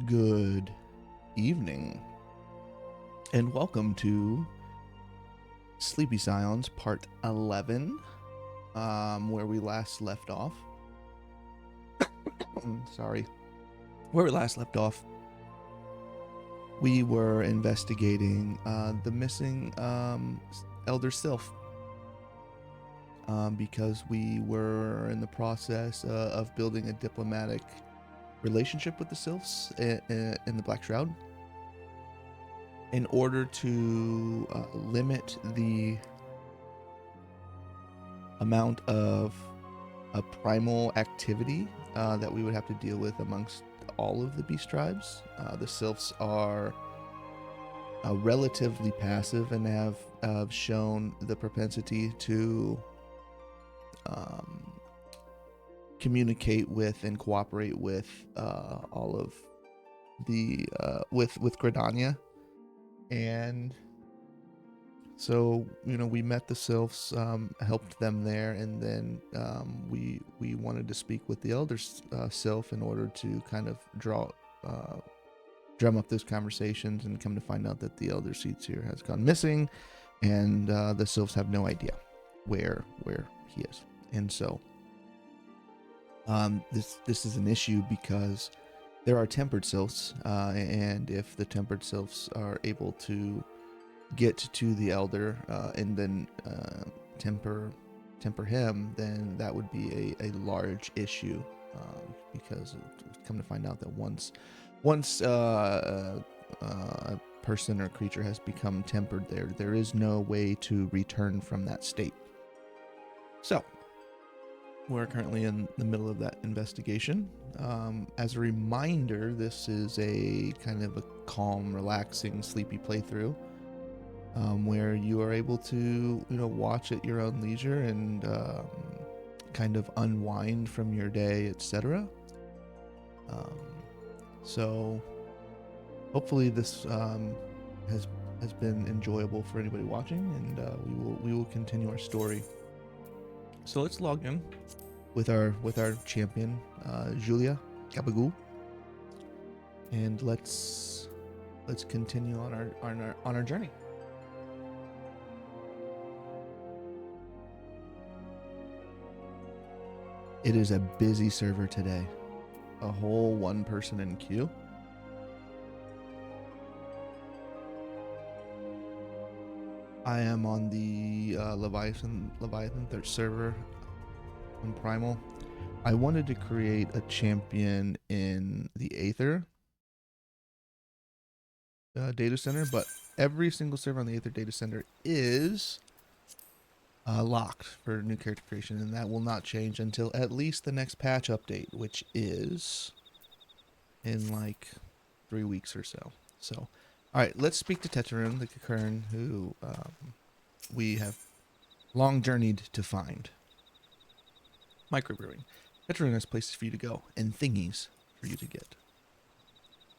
Good evening, and welcome to Sleepy Scions Part 11, where we last left off. Sorry. Where we last left off, we were investigating the missing Elder Sylph, because we were in the process of building a diplomatic relationship with the Sylphs in the Black Shroud in order to limit the amount of primal activity that we would have to deal with amongst all of the beast tribes. The Sylphs are relatively passive and have shown the propensity to communicate with and cooperate with all of the with Gridania. And so, we met the Sylphs, helped them there, and then we wanted to speak with the Elder Sylph in order to kind of drum up those conversations, and come to find out that the Elder Seatsier has gone missing, and the Sylphs have no idea where he is. And so this is an issue because there are tempered sylphs, and if the tempered sylphs are able to get to the elder and then temper him, then that would be a large issue, because it's come to find out that once a person or creature has become tempered, there is no way to return from that state. So we're currently in the middle of that investigation. As a reminder, this is a kind of a calm, relaxing, sleepy playthrough, where you are able to, watch at your own leisure and kind of unwind from your day, etc. So hopefully this has been enjoyable for anybody watching, and we will continue our story. So let's log in with our champion, Julia Gabagoo, and let's continue on our journey. It is a busy server today. A whole one person in queue. I am on the Leviathan third server on Primal. I wanted to create a champion in the Aether data center, but every single server on the Aether data center is locked for new character creation, and that will not change until at least the next patch update, which is in like 3 weeks or so. So, all right, let's speak to Tetrarune, the Kakern, who we have long journeyed to find. Microbrewing. Tetrarune has places for you to go, and thingies for you to get.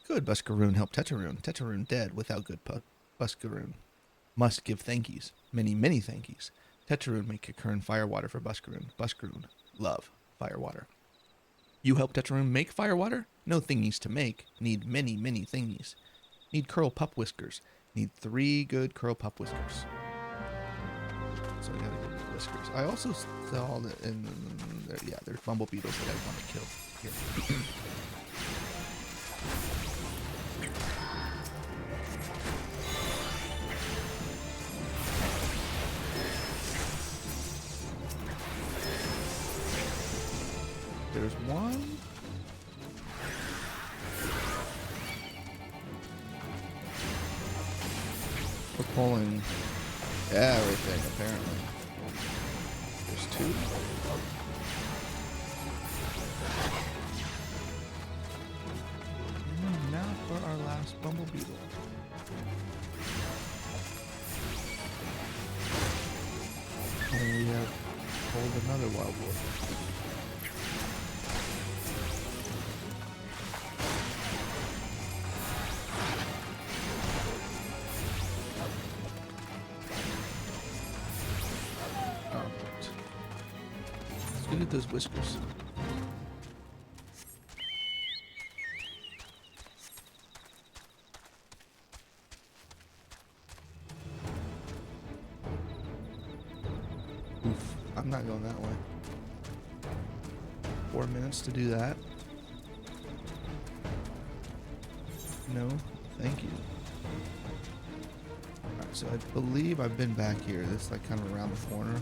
Good Buscaroon help Tetrarune. Tetrarune dead without good Buscaroon. Must give thankies. Many, many thankies. Tetrarune make Kakern firewater for Buscaroon. Buscaroon love firewater. You help Tetrarune make firewater? No thingies to make. Need many, many thingies. Need curl pup whiskers. Need 3 good curl pup whiskers. So I gotta get whiskers. I also saw that there's bumble beetles that I want to kill here. There's one. We're pulling everything, apparently. There's 2. And now for our last bumble beetle. And we have pulled another wild wolf. Look at those whiskers. I'm not going that way. 4 minutes to do that. No, thank you. Alright, so I believe I've been back here. This is like kind of around the corner.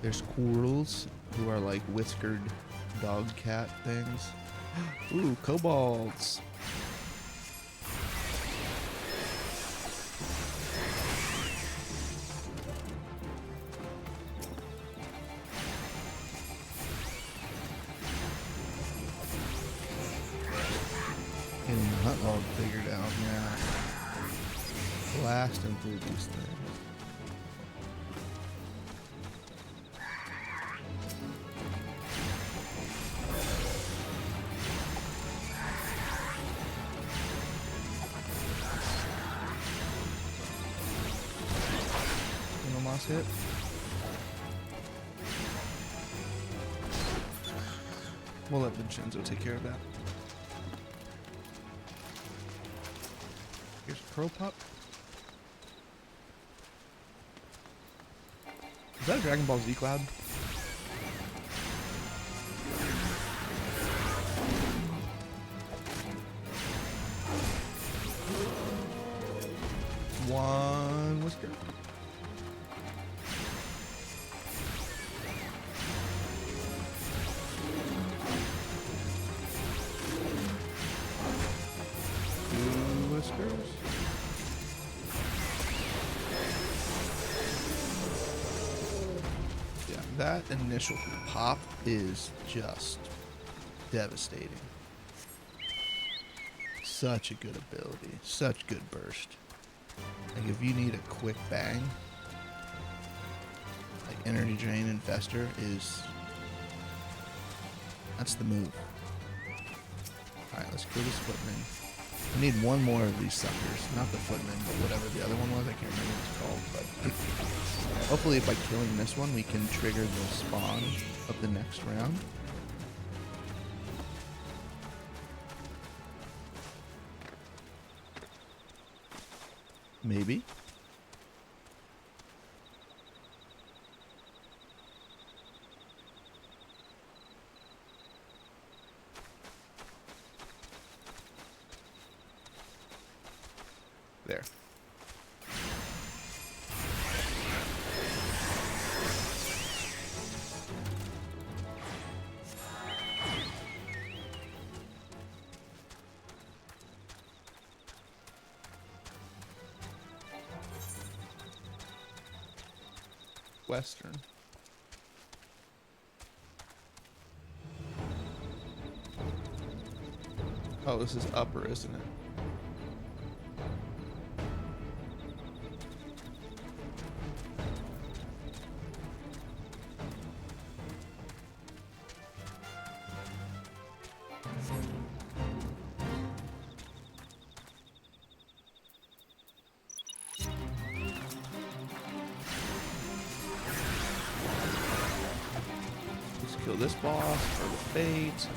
There's squirrels who are like whiskered dog cat things. Ooh, kobolds. Getting the hunt log figured out now. Blasting through these things. Almost hit. We'll let Vincenzo take care of that. Here's a crow pup. Is that a Dragon Ball Z cloud? One whisker. Two whiskers. Yeah, that initial pop is just devastating. Such a good ability. Such good burst. Like if you need a quick bang, like Energy Drain and Fester that's the move. Alright, let's kill this footman. I need one more of these suckers. Not the footman, but whatever the other one was. I can't remember what it's called, but hopefully by killing this one we can trigger the spawn of the next round. Maybe. There. Western. Oh, this is upper, isn't it? Kill this boss for the fate.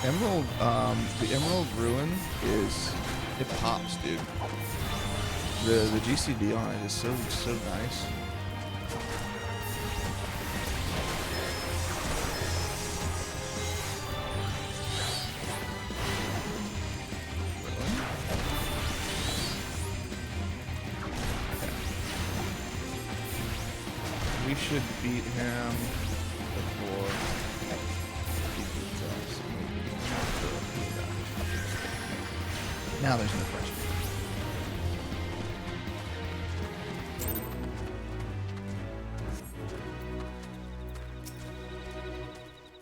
Emerald, the Emerald Ruin it pops, dude. The GCD on it is so nice. We should beat him before he beats us. Now there's no question.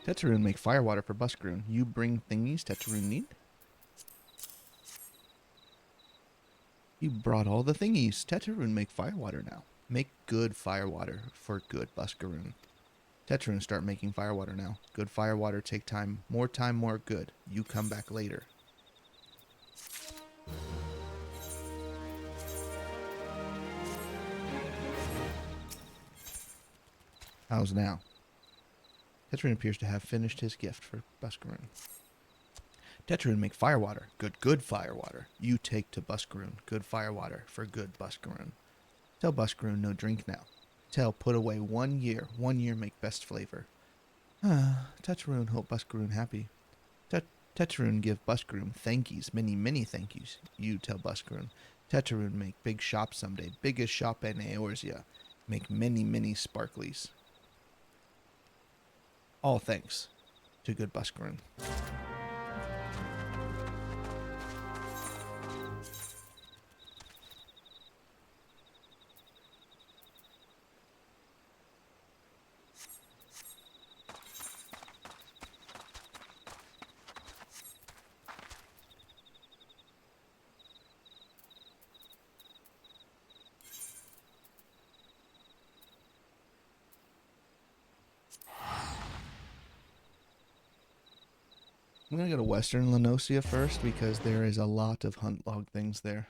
Tetraroon make firewater for Buscaroon. You bring thingies Tetraroon need? You brought all the thingies. Tetraroon make firewater now. Make good firewater for good Buscaroon. Tetraroon start making firewater now. Good firewater take time, more good. You come back later. How's now? Tetraroon appears to have finished his gift for Buscaroon. Tetraroon make firewater. Good firewater. You take to Buscaroon. Good firewater for good Buscaroon. Tell Buscaroon no drink now. Tell put away 1 year. 1 year make best flavor. Tetraroon hope Buscaroon happy. Tetraroon give Buscaroon thankies, many thankies. You tell Buscaroon. Tetraroon make big shop someday. Biggest shop in Eorzea. Make many sparklies. All thanks to good Buscaroon. I'm going to go to Western Lenosia first because there is a lot of hunt log things there.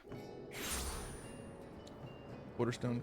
Quarterstone.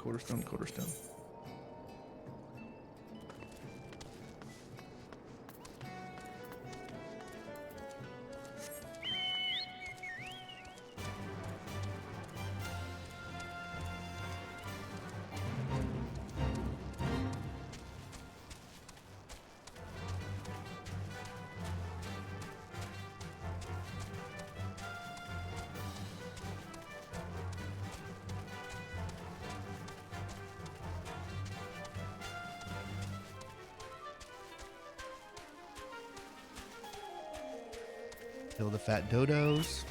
Kill the fat dodos.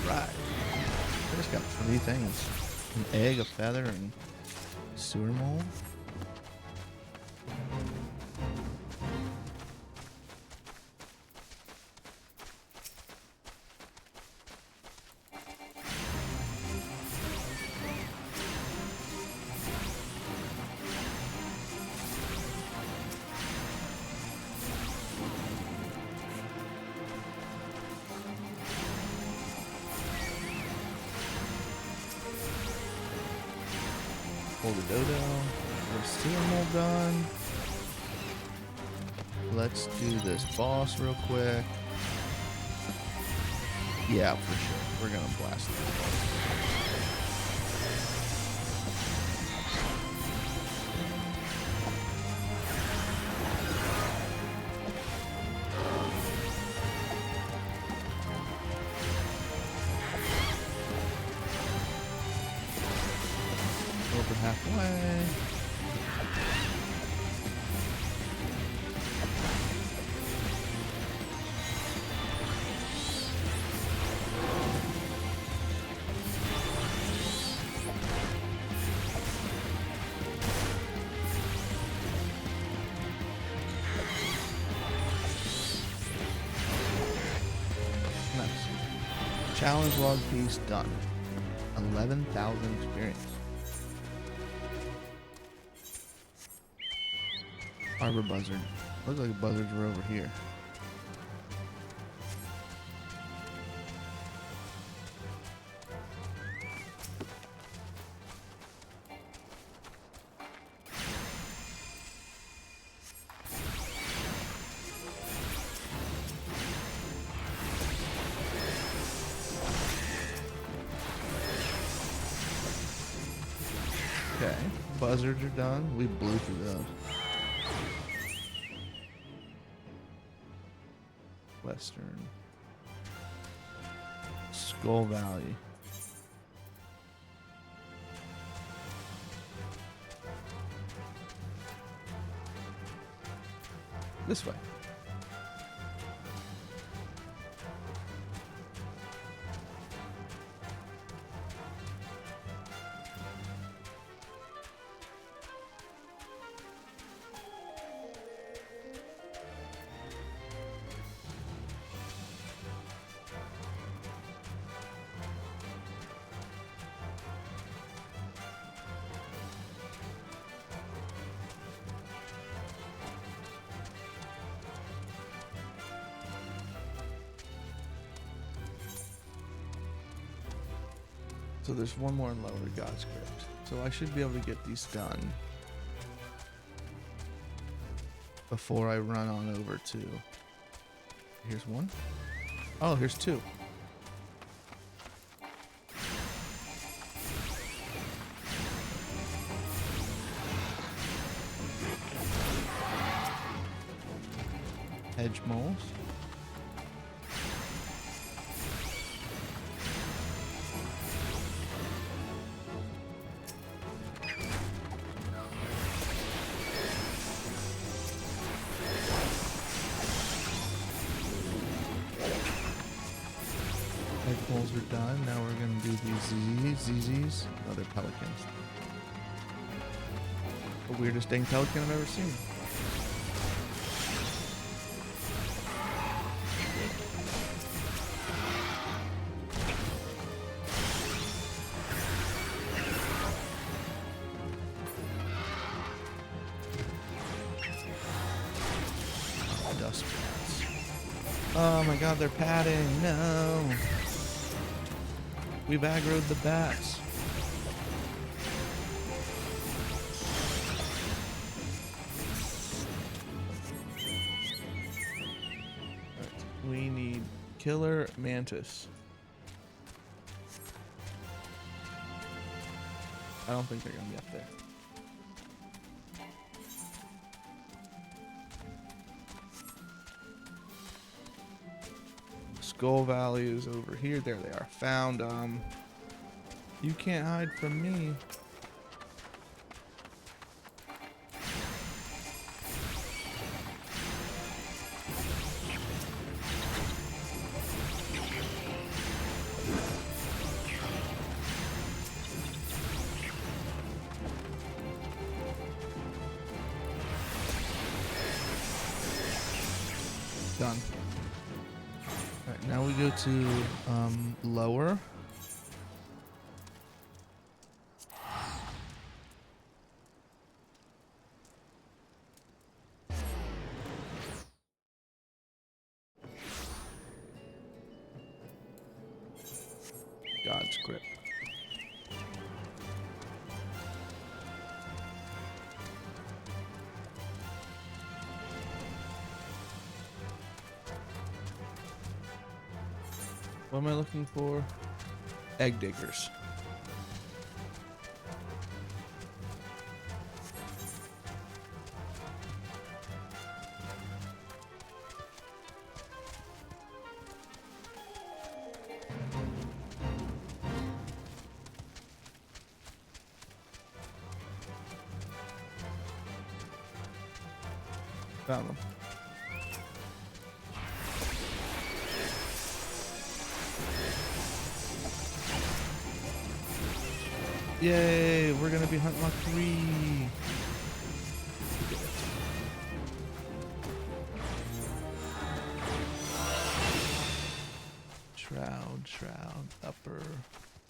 Right. I just got 3 things. An egg, a feather, and sewer mole. Pull the dodo. Let's see them all done. Let's do this boss real quick. Yeah, for sure. We're gonna blast this boss. Over halfway. Nice. Challenge log piece done. 11,000 experience. Harbor buzzard. Looks like buzzards were over here. Okay, buzzards are done. We blew through those. Western Skull Valley. This way. So there's one more in lower God's Crypt. So I should be able to get these done before I run on over to... Here's one. Oh, here's two. Hedge moles. Hedge moles are done. Now we're gonna do these ZZs. Oh, they're pelicans. The weirdest dang pelican I've ever seen. Dust bats. Oh my god, they're padding. No. We've aggroed the bats. Right. We need killer mantis. I don't think they're gonna be up there. Skull Valley is over here. There they are. Found them. You can't hide from me. Done. Alright, now we go to lower. God's Grip. What am I looking for? Egg diggers. Found them. Yay, we're gonna be hunt lock 3. Shroud, upper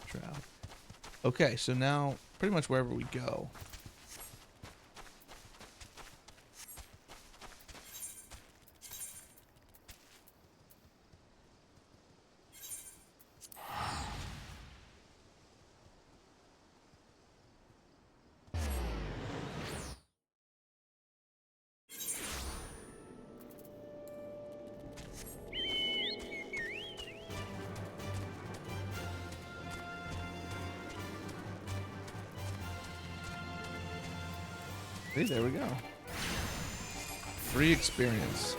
shroud. Okay, so now pretty much wherever we go. See, there we go. Free experience.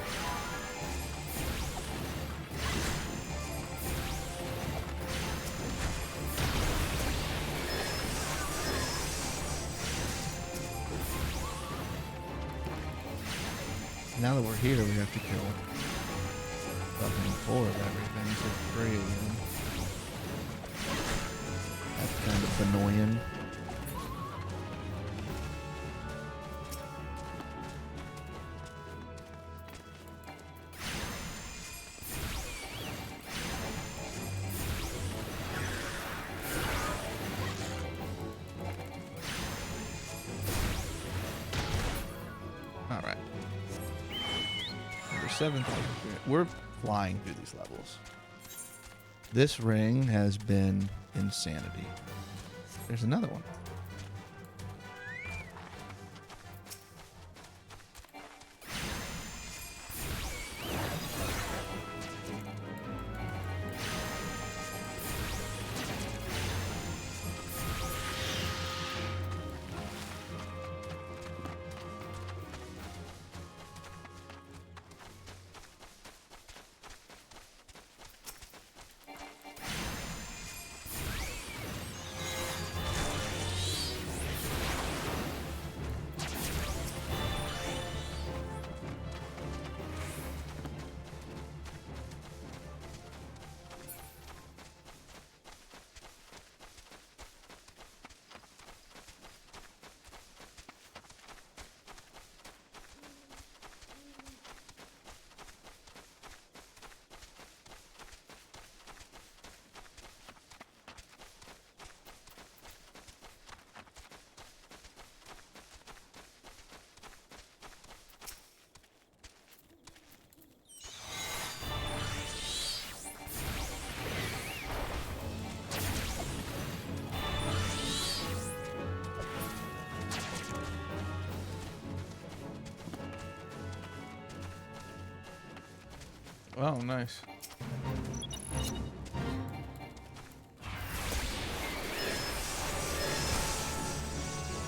Now that we're here, we have to kill fucking 4 of everything, so 3 again. That's kind of annoying. Alright. Number 7,000. We're flying through these levels. This ring has been insanity. There's another one. Oh, nice.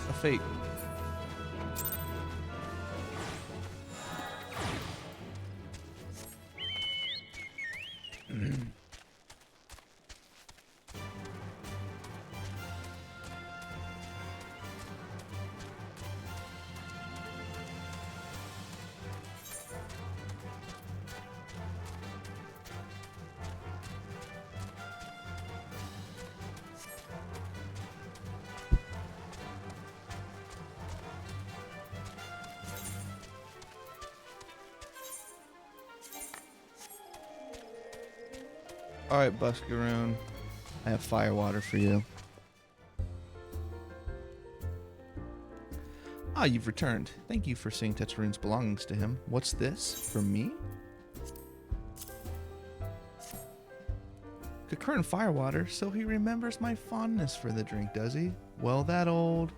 A fate. All right, Buscaroon. I have fire water for you. Ah, you've returned. Thank you for seeing Tetrarune's belongings to him. What's this? For me? Concurrent firewater, so he remembers my fondness for the drink, does he? Well, that old...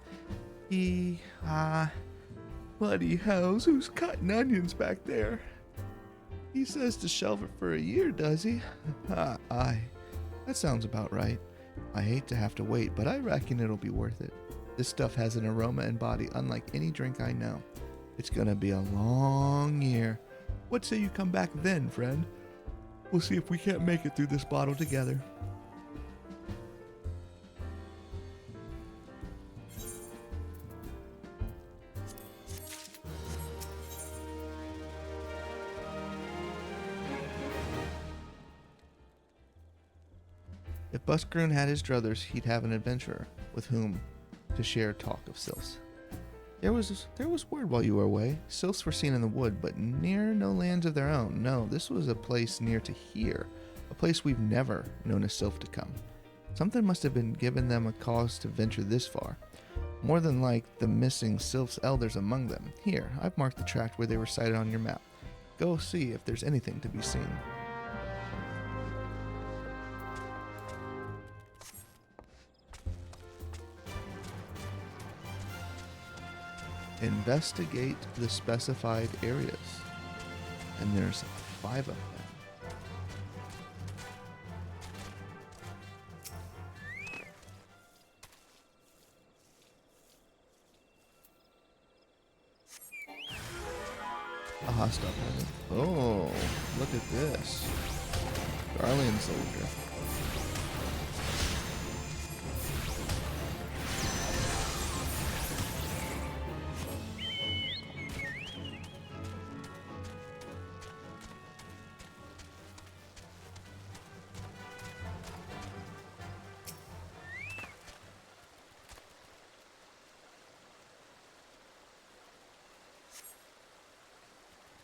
bloody hells, who's cutting onions back there? He says to shelve it for a year, does he? Aye. That sounds about right. I hate to have to wait, but I reckon it'll be worth it. This stuff has an aroma and body unlike any drink I know. It's gonna be a long year. What say you come back then, friend? We'll see if we can't make it through this bottle together. If Buscaroon had his druthers, he'd have an adventurer with whom to share talk of Sylphs. There was word while you were away. Sylphs were seen in the wood, but near no lands of their own. No, this was a place near to here, a place we've never known a Sylph to come. Something must have been giving them a cause to venture this far. More than like the missing Sylphs elders among them. Here, I've marked the tract where they were sighted on your map. Go see if there's anything to be seen. Investigate the specified areas. And there's 5 of them. A hostile presence. Oh, look at this. Garlean soldier.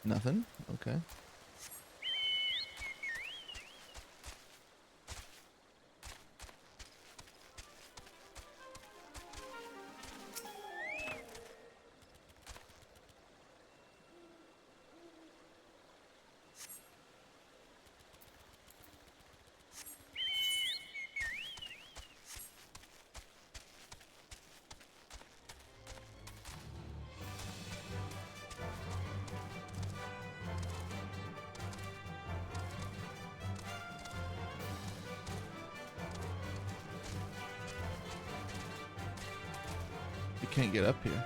Nothing? Okay. You can't get up here.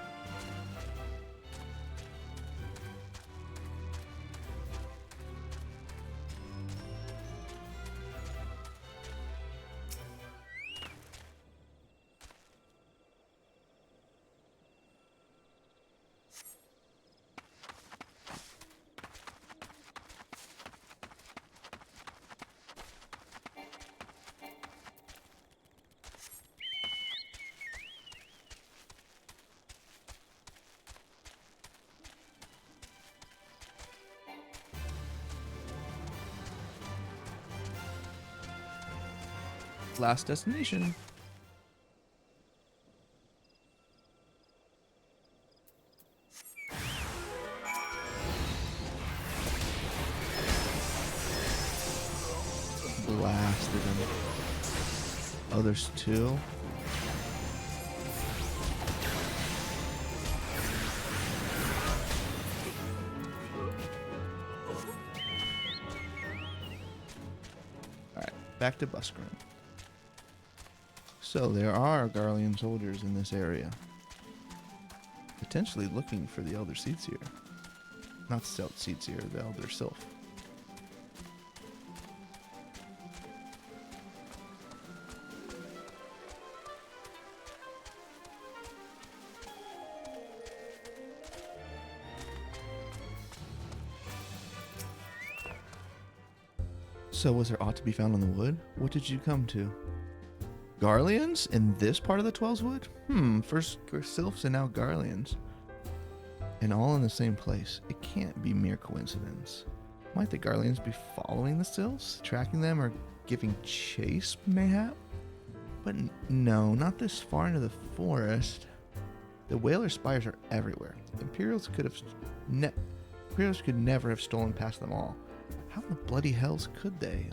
Last destination. Blasted him. Oh, there's two. Alright, back to Buskram. So there are Garlean soldiers in this area, potentially looking for the Elder Sylph. Not Sylph, the Elder Sylph. So was there aught to be found on the wood? What did you come to? Garleans in this part of the Twelveswood? First Sylphs and now Garleans. And all in the same place. It can't be mere coincidence. Might the Garleans be following the Sylphs? Tracking them or giving chase, mayhap? But no, not this far into the forest. The Whaler spires are everywhere. The Imperials could never have stolen past them all. How in the bloody hells could they?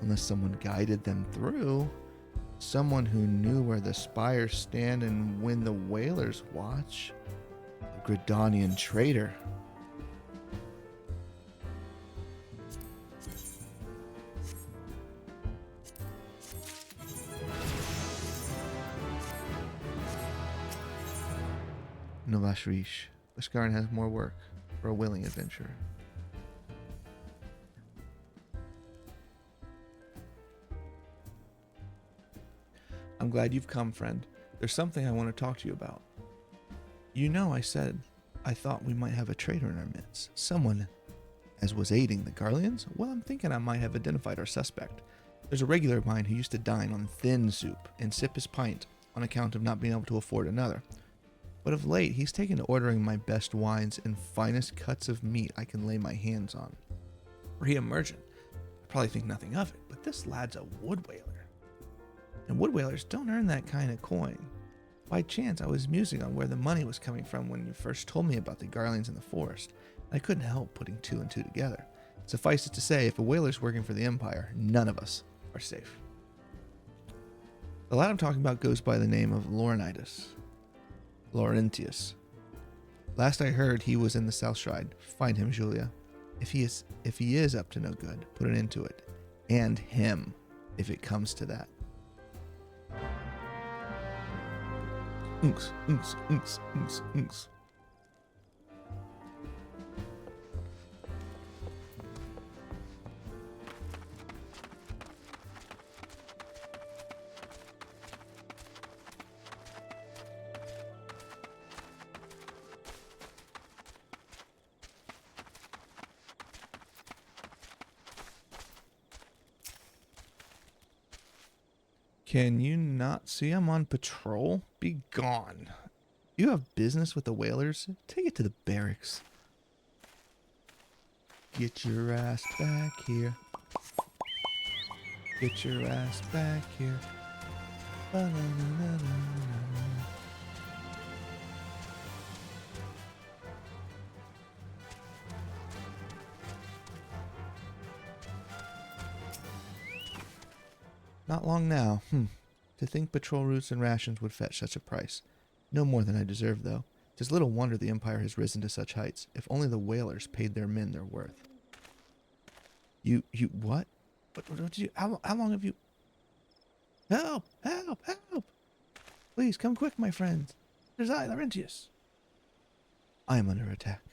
Unless someone guided them through. Someone who knew where the spires stand and when the Whalers watch. A Gridanian traitor. Novashrish. Beskaren has more work for a willing adventurer. I'm glad you've come, friend. There's something I want to talk to you about. You know, I said I thought we might have a traitor in our midst. Someone as was aiding the Garleans? Well, I'm thinking I might have identified our suspect. There's a regular of mine who used to dine on thin soup and sip his pint on account of not being able to afford another. But of late, he's taken to ordering my best wines and finest cuts of meat I can lay my hands on. Were he a merchant, I'd probably think nothing of it, but this lad's a wood whaler. And wood whalers don't earn that kind of coin. By chance, I was musing on where the money was coming from when you first told me about the Garleans in the forest, and I couldn't help putting two and two together. Suffice it to say, if a whaler's working for the Empire, none of us are safe. The lad I'm talking about goes by the name of Laurentius. Last I heard, he was in the South Shrine. Find him, Julia. If he is up to no good, put an end to it. And him, if it comes to that. Unks, unks, unks, unks, unks. Can you not see I'm on patrol? Be gone. You have business with the whalers? Take it to the barracks. Get your ass back here. Get your ass back here. Ba-na-na-na-na-na. Not long now. To think patrol routes and rations would fetch such a price. No more than I deserve, though. 'Tis little wonder the Empire has risen to such heights, if only the whalers paid their men their worth. You what? What did you, how long have you... Help! Help! Help! Please come quick, my friends. It is I, Laurentius. I am under attack.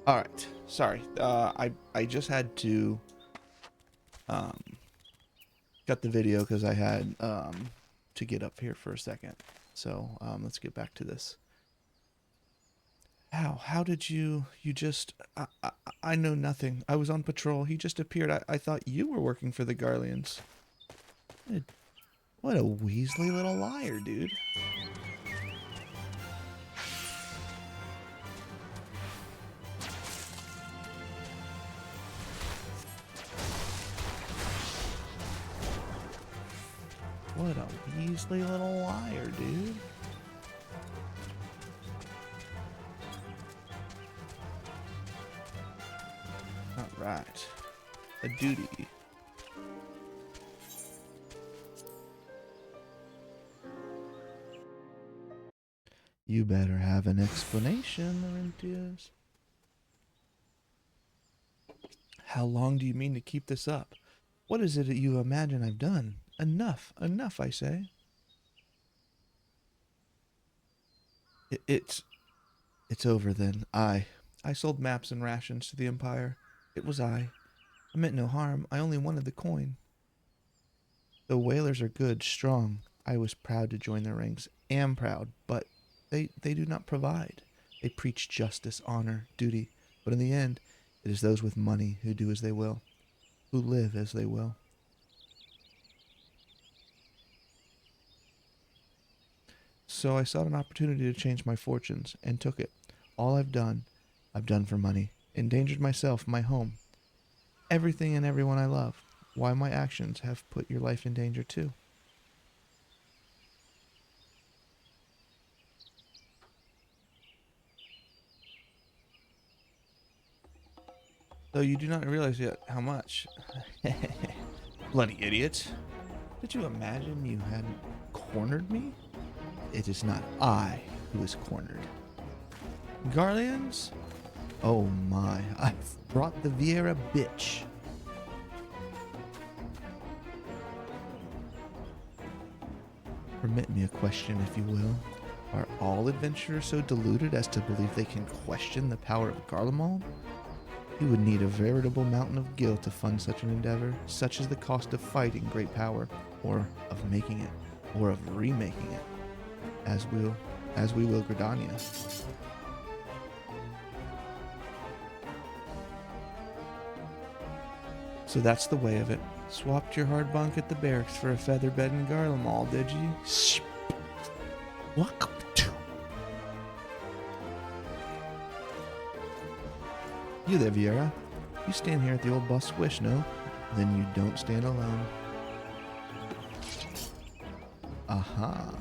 All right. Sorry. I just had to um cut the video because I had to get up here for a second. So let's get back to this. How did you just I know nothing. I was on patrol. He just appeared. I thought you were working for the Garleans. What a Weasley little liar, dude. What a Weasley little liar, dude. Alright. A duty. You better have an explanation, Laurentius. How long do you mean to keep this up? What is it that you imagine I've done? Enough, enough, I say. It's over then. I sold maps and rations to the Empire. It was I. I meant no harm. I only wanted the coin. The whalers are good, strong. I was proud to join their ranks. Am proud, but they do not provide. They preach justice, honor, duty. But in the end, it is those with money who do as they will, who live as they will. So I sought an opportunity to change my fortunes, and took it. All I've done for money. Endangered myself, my home, everything and everyone I love. Why, my actions have put your life in danger too. Though you do not realize yet how much. Bloody idiot. Did you imagine you hadn't cornered me? It is not I who is cornered. Garleans? Oh my, I've brought the Vieira bitch. Permit me a question, if you will. Are all adventurers so deluded as to believe they can question the power of Garlemald? You would need a veritable mountain of guilt to fund such an endeavor. Such is the cost of fighting great power, or of making it, or of remaking it, as we will Gridania. So that's the way of it. Swapped your hard bunk at the barracks for a feather bed in Garlemald, did you? Welcome to. You there, Vieira. You stand here at the old boss squish, no? Then you don't stand alone. Aha.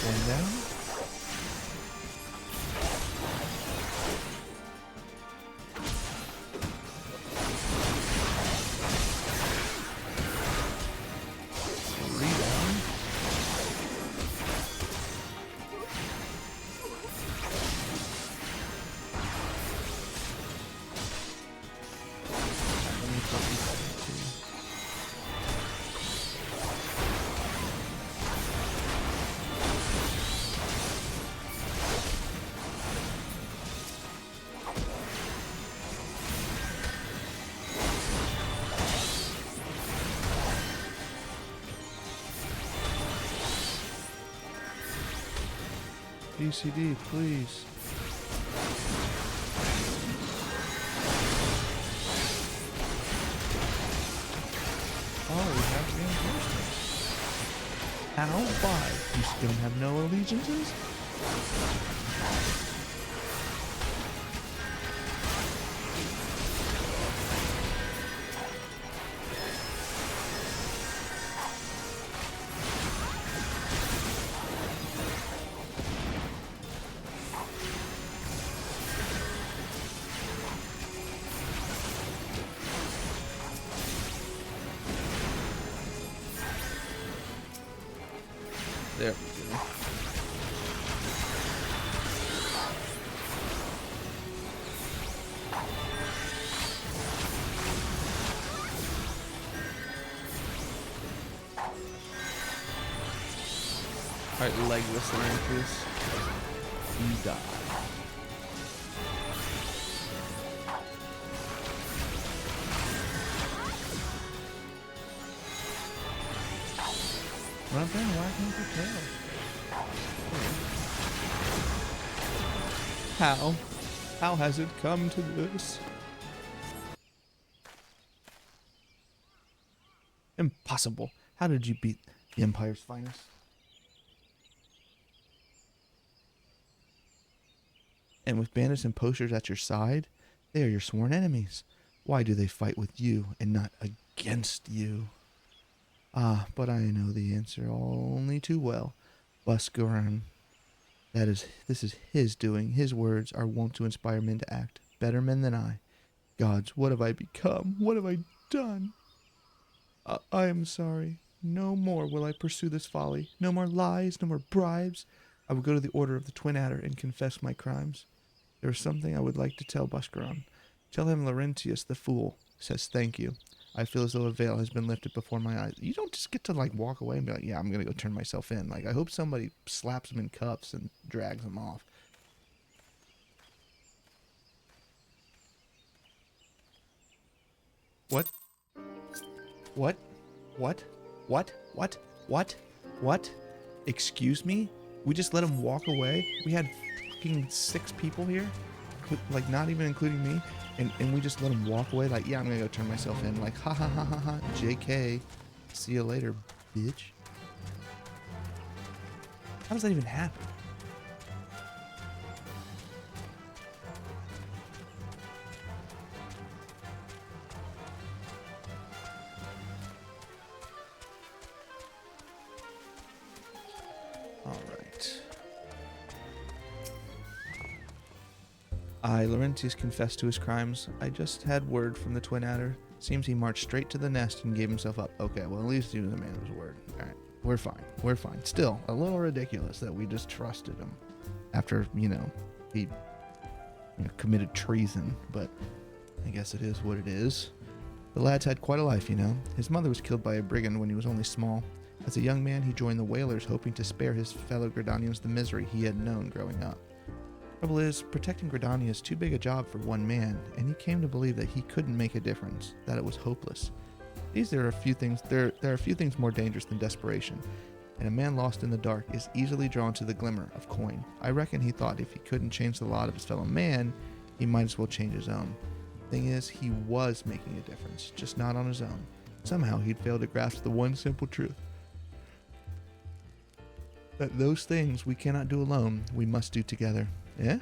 One down. BCD, please. Oh, we have reinforcements. How? Why? You still have no allegiances? There we go. Alright, legless Laurentius. You die. Run up there and whack him with your tail. How? How has it come to this? Impossible. How did you beat the Empire's finest? And with bandits and posters at your side, they are your sworn enemies. Why do they fight with you and not against you? Ah, but I know the answer only too well. Buscaron. This is his doing. His words are wont to inspire men to act. Better men than I. Gods, what have I become? What have I done? I am sorry. No more will I pursue this folly. No more lies, no more bribes. I will go to the Order of the Twin Adder and confess my crimes. There is something I would like to tell Buscaron. Tell him Laurentius the Fool says thank you. I feel as though a veil has been lifted before my eyes. You don't just get to, like, walk away and be like, yeah, I'm going to go turn myself in. Like, I hope somebody slaps him in cuffs and drags him off. What? What? What? What? What? What? What? Excuse me? We just let him walk away? We had fucking 6 people here? Like, not even including me? And we just let him walk away? Like, yeah, I'm gonna go turn myself in. Like, ha ha ha ha ha. JK. See you later, bitch. How does that even happen? Laurentius confessed to his crimes. I just had word from the Twin Adder. Seems he marched straight to the nest and gave himself up. Okay, well, at least he was a man of his word. Alright, we're fine. We're fine. Still, a little ridiculous that we just trusted him after, he committed treason, but I guess it is what it is. The lad's had quite a life, His mother was killed by a brigand when he was only small. As a young man, he joined the Whalers, hoping to spare his fellow Gridanians the misery he had known growing up. Trouble is, protecting Gridania is too big a job for one man, and he came to believe that he couldn't make a difference, that it was hopeless. There are a few things more dangerous than desperation, and a man lost in the dark is easily drawn to the glimmer of coin. I reckon he thought if he couldn't change the lot of his fellow man, he might as well change his own. Thing is, he was making a difference, just not on his own. Somehow he'd failed to grasp the one simple truth. That those things we cannot do alone, we must do together. Yeah?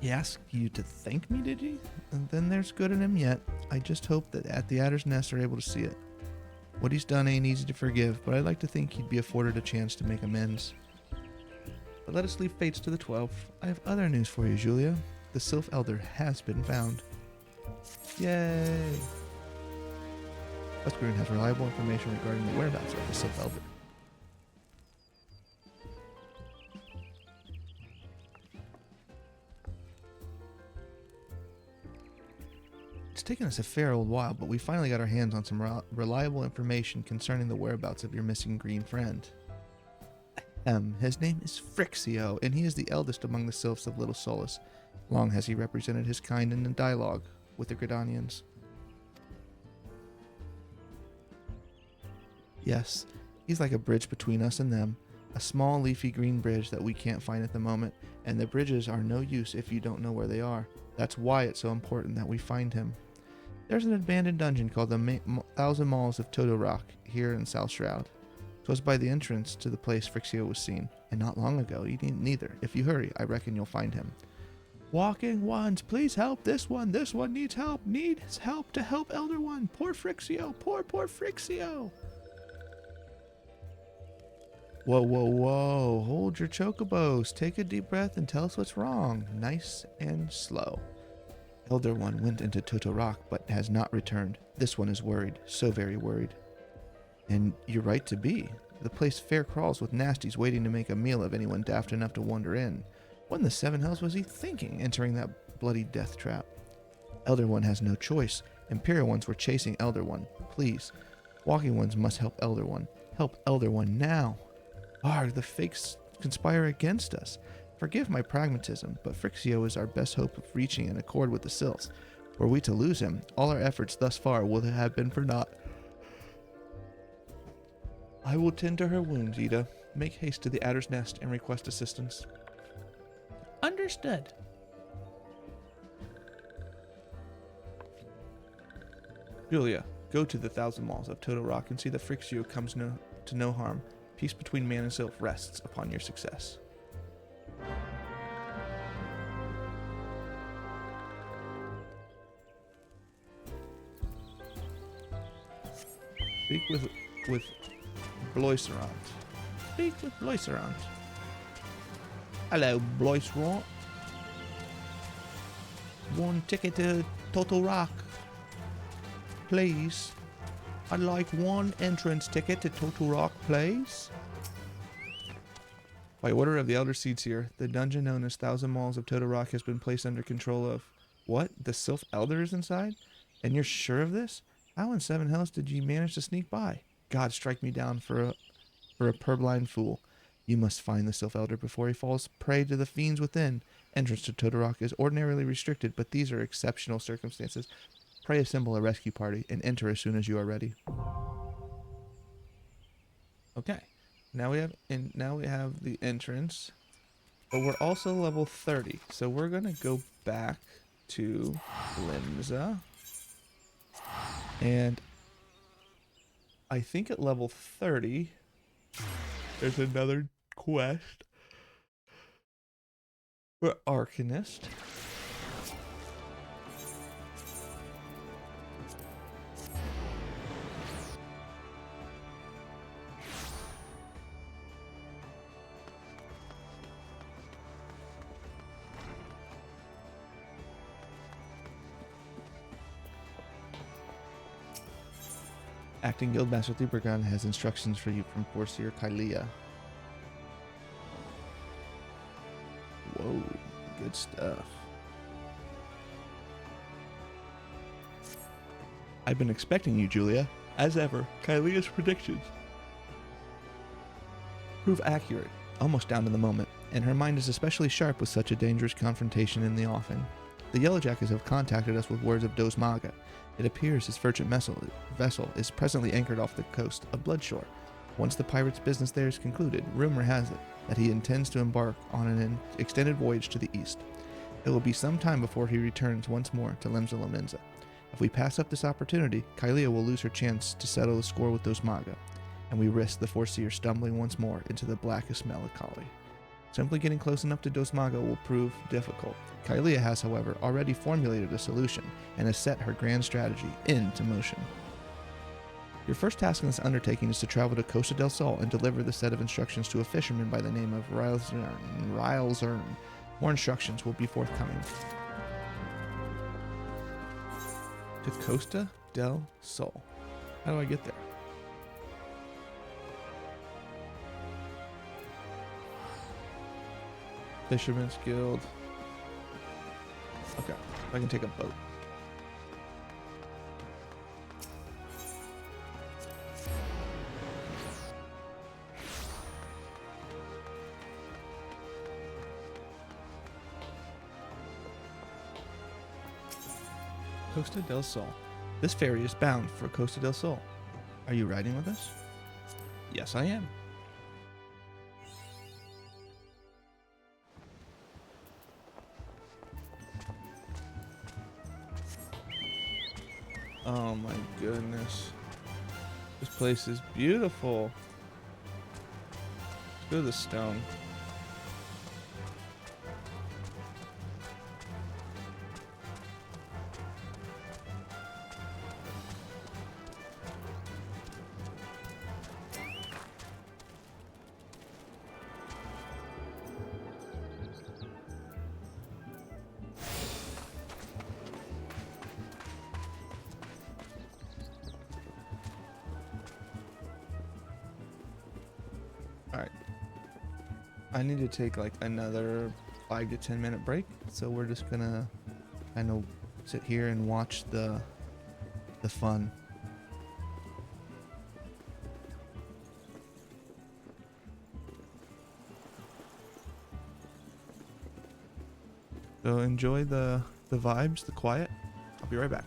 He asked you to thank me, did he? And then there's good in him yet. I just hope that at the Adder's Nest are able to see it. What he's done ain't easy to forgive, but I'd like to think he'd be afforded a chance to make amends. But let us leave fates to the 12th. I have other news for you, Julia. The Sylph Elder has been found. Yay! Buscaron has reliable information regarding the whereabouts of the Sylph Elder. It's taken us a fair old while, but we finally got our hands on some reliable information concerning the whereabouts of your missing green friend. His name is Frixio, and he is the eldest among the Sylphs of Little Solace. Long has he represented his kind in the dialogue with the Gridanians. Yes, he's like a bridge between us and them, a small leafy green bridge that we can't find at the moment, and the bridges are no use if you don't know where they are. That's why it's so important that we find him. There's an abandoned dungeon called the Thousand Maws of Toto-Rak here in South Shroud. 'Twas by the entrance to the place Frixio was seen, and not long ago. You need neither. If you hurry, I reckon you'll find him. Walking ones, please help this one. This one needs help. Needs help to help Elder One. Poor Frixio. Poor Frixio. Whoa, whoa, whoa. Hold your chocobos. Take a deep breath and tell us what's wrong. Nice and slow. Elder One went into Toto-Rak, but has not returned. This one is worried. So very worried. And you're right to be. The place fair crawls with nasties waiting to make a meal of anyone daft enough to wander in. What in the seven hells was he thinking, entering that bloody death trap? Elder One has no choice. Imperial ones were chasing Elder One. Please. Walking ones must help Elder One. Help Elder One now. The fakes conspire against us. Forgive my pragmatism, but Frixio is our best hope of reaching an accord with the Sylphs. Were we to lose him, all our efforts thus far will have been for naught. I will tend to her wounds, Ida. Make haste to the Adder's Nest and request assistance. Understood. Julia, go to the Thousand Maws of Toto-Rak and see that Frixio comes to no harm. Peace between man and sylph rests upon your success. Speak with Bloiserant. Speak with Bloiserant. Hello, Bloiserant. One ticket to Toto-Rak, please. I'd like one entrance ticket to Toto-Rak, please. By order of the Elder Seedseer, the dungeon known as Thousand Maws of Toto-Rak has been placed under control of... What? The Sylph Elder is inside? And you're sure of this? How in seven hells did you manage to sneak by? God strike me down for a purblind fool. You must find the Sylph Elder before he falls prey to the fiends within. Entrance to Toto-Rak is ordinarily restricted, but these are exceptional circumstances. Pray assemble a rescue party and enter as soon as you are ready. Okay. Now we have the entrance. But we're also level 30. So we're gonna go back to Limsa. And I think at level 30 there's another quest for Arcanist. Acting Guildmaster Thubergon has instructions for you from Forseer Kylea. Whoa, good stuff. I've been expecting you, Julia. As ever, Kylea's predictions prove accurate, almost down to the moment, and her mind is especially sharp with such a dangerous confrontation in the offing. The Yellowjackets have contacted us with words of Dos Maga. It appears his merchant vessel is presently anchored off the coast of Bloodshore. Once the pirate's business there is concluded, rumor has it that he intends to embark on an extended voyage to the east. It will be some time before he returns once more to Limsa Lominsa. If we pass up this opportunity, Kylea will lose her chance to settle the score with Dos Maga, and we risk the Forseer stumbling once more into the blackest melancholy. Simply getting close enough to Dos Maga will prove difficult. Kylea has, however, already formulated a solution and has set her grand strategy into motion. Your first task in this undertaking is to travel to Costa del Sol and deliver the set of instructions to a fisherman by the name of Rylzern. More instructions will be forthcoming. To Costa del Sol. How do I get there? Fisherman's Guild. Okay, I can take a boat. Costa del Sol. This ferry is bound for Costa del Sol. Are you riding with us? Yes, I am. Oh my goodness. This place is beautiful. Let's go to the stone. Alright. I need to take like another 5 to 10 minute break, so we're just gonna kind of sit here and watch the fun. So enjoy the vibes, the quiet. I'll be right back.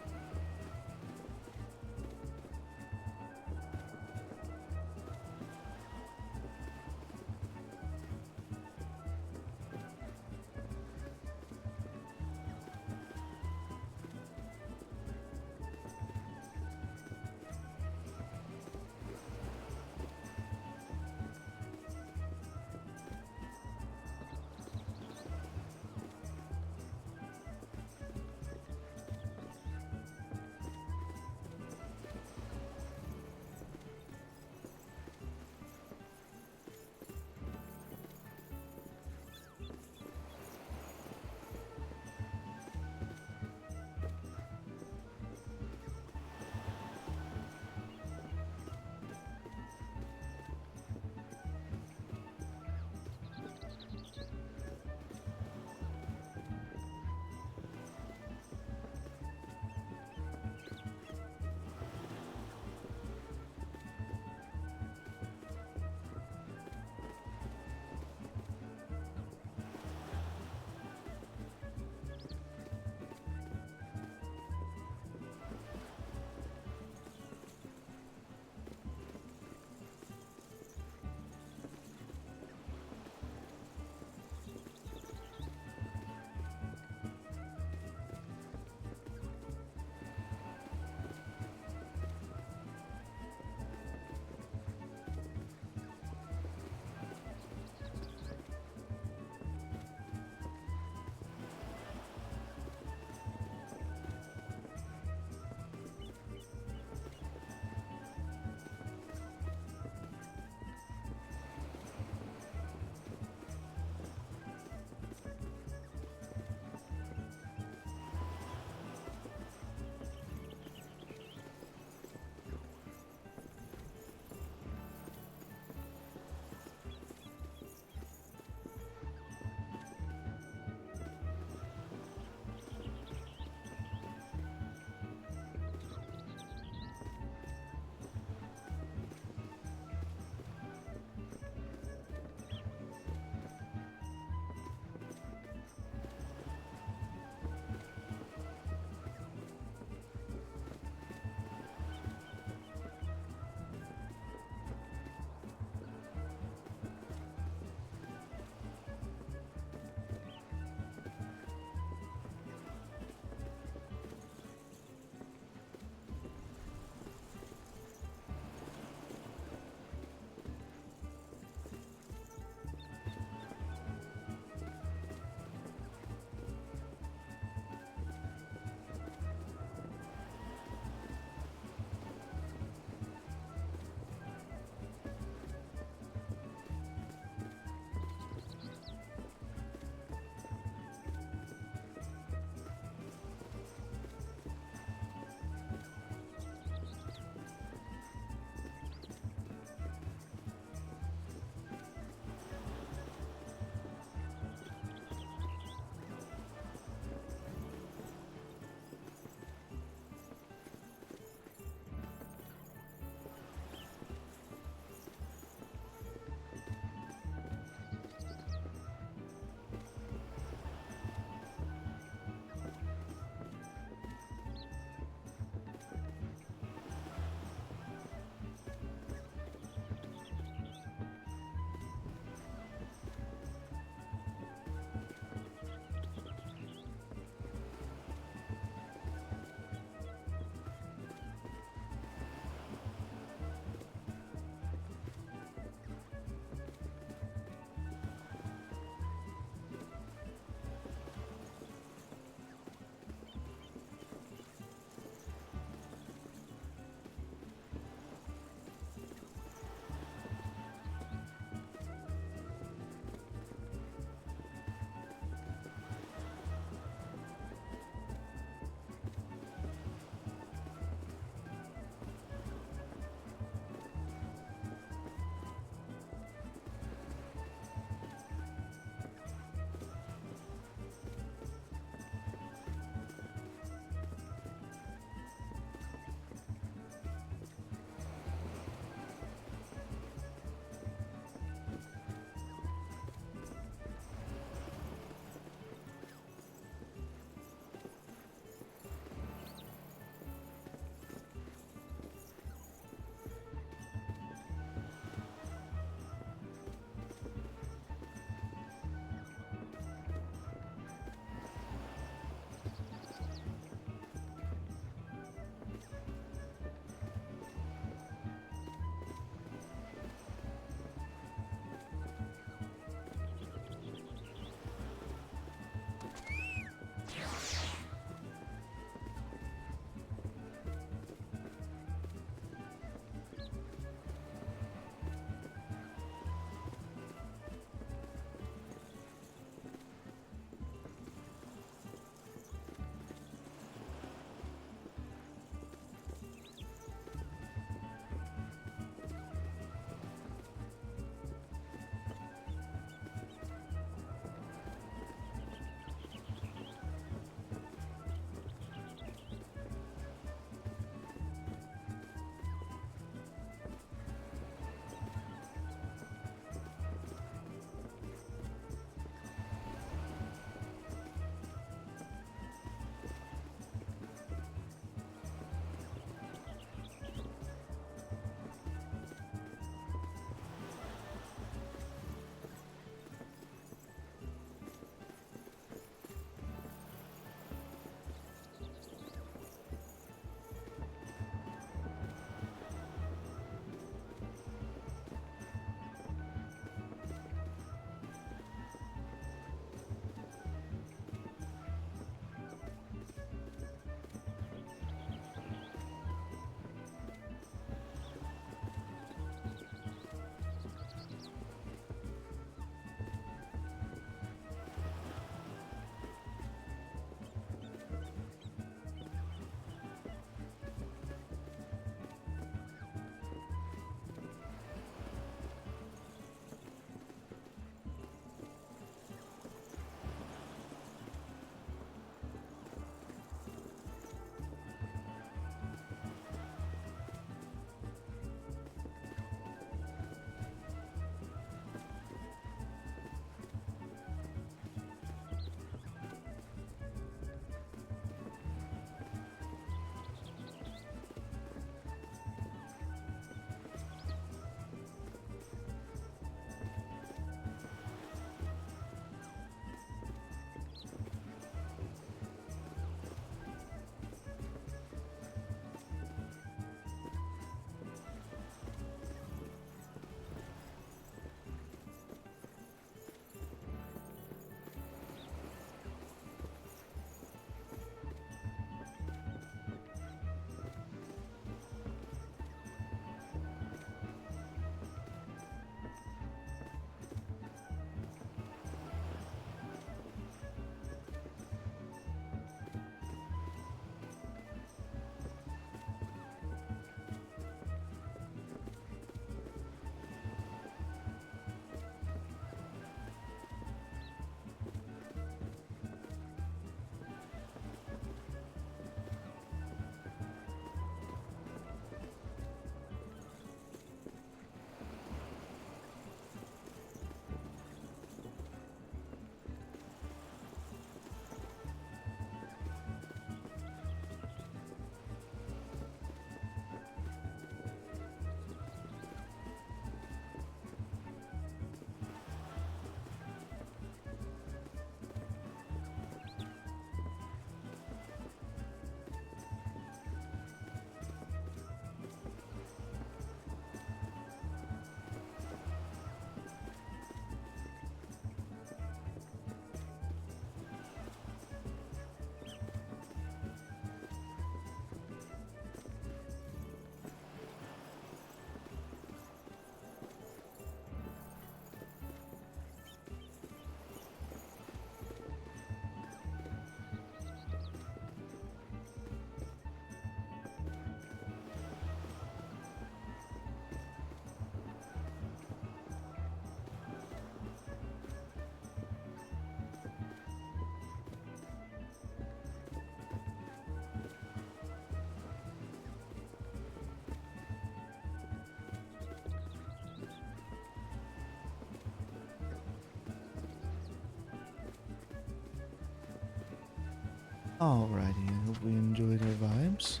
Alrighty, I hope we enjoyed our vibes.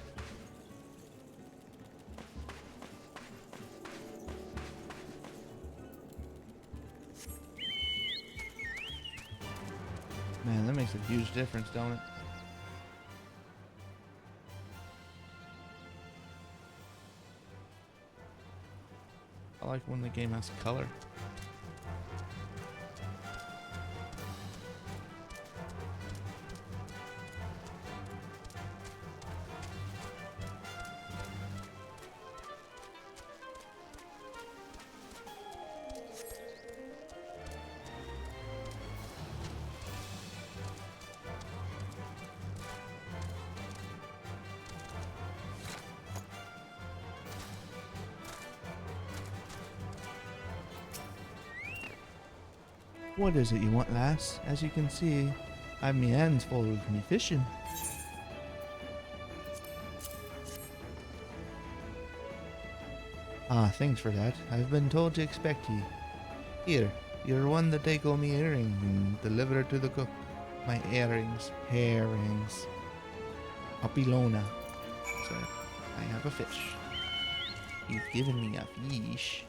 Man, that makes a huge difference, don't it? I like when the game has color. What is it you want, lass? As you can see, I've me hands full of me fishing. Ah, thanks for that. I've been told to expect ye. Here, you're one that take all me earrings and deliver it to the cook. My earrings, herrings. Papilona. Sir, I have a fish. You've given me a fish.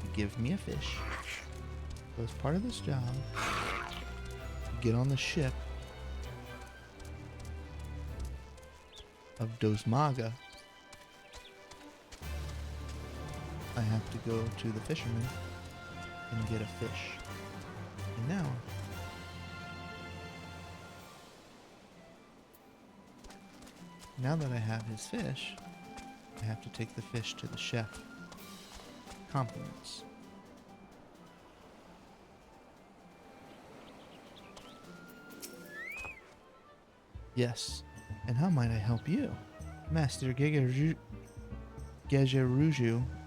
You give me a fish. So as part of this job, you get on the ship of Dosmaga. I have to go to the fisherman and get a fish. And now that I have his fish, I have to take the fish to the chef. Compliments. Yes, and how might I help you? Master Gejeruju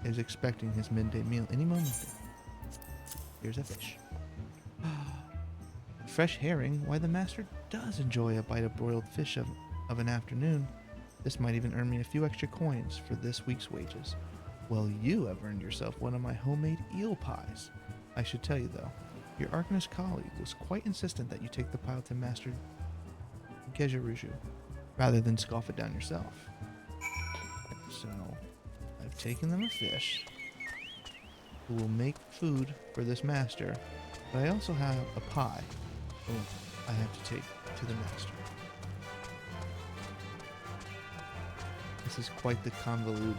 is expecting his midday meal any moment. Here's a fish. Fresh herring? Why, the master does enjoy a bite of broiled fish of an afternoon. This might even earn me a few extra coins for this week's wages. Well, you have earned yourself one of my homemade eel pies. I should tell you, though, your Arcanist colleague was quite insistent that you take the pile to Master Gejeruju, rather than scoff it down yourself. So, I've taken them a fish, who will make food for this master, but I also have a pie, I have to take to the master. This is quite the convoluted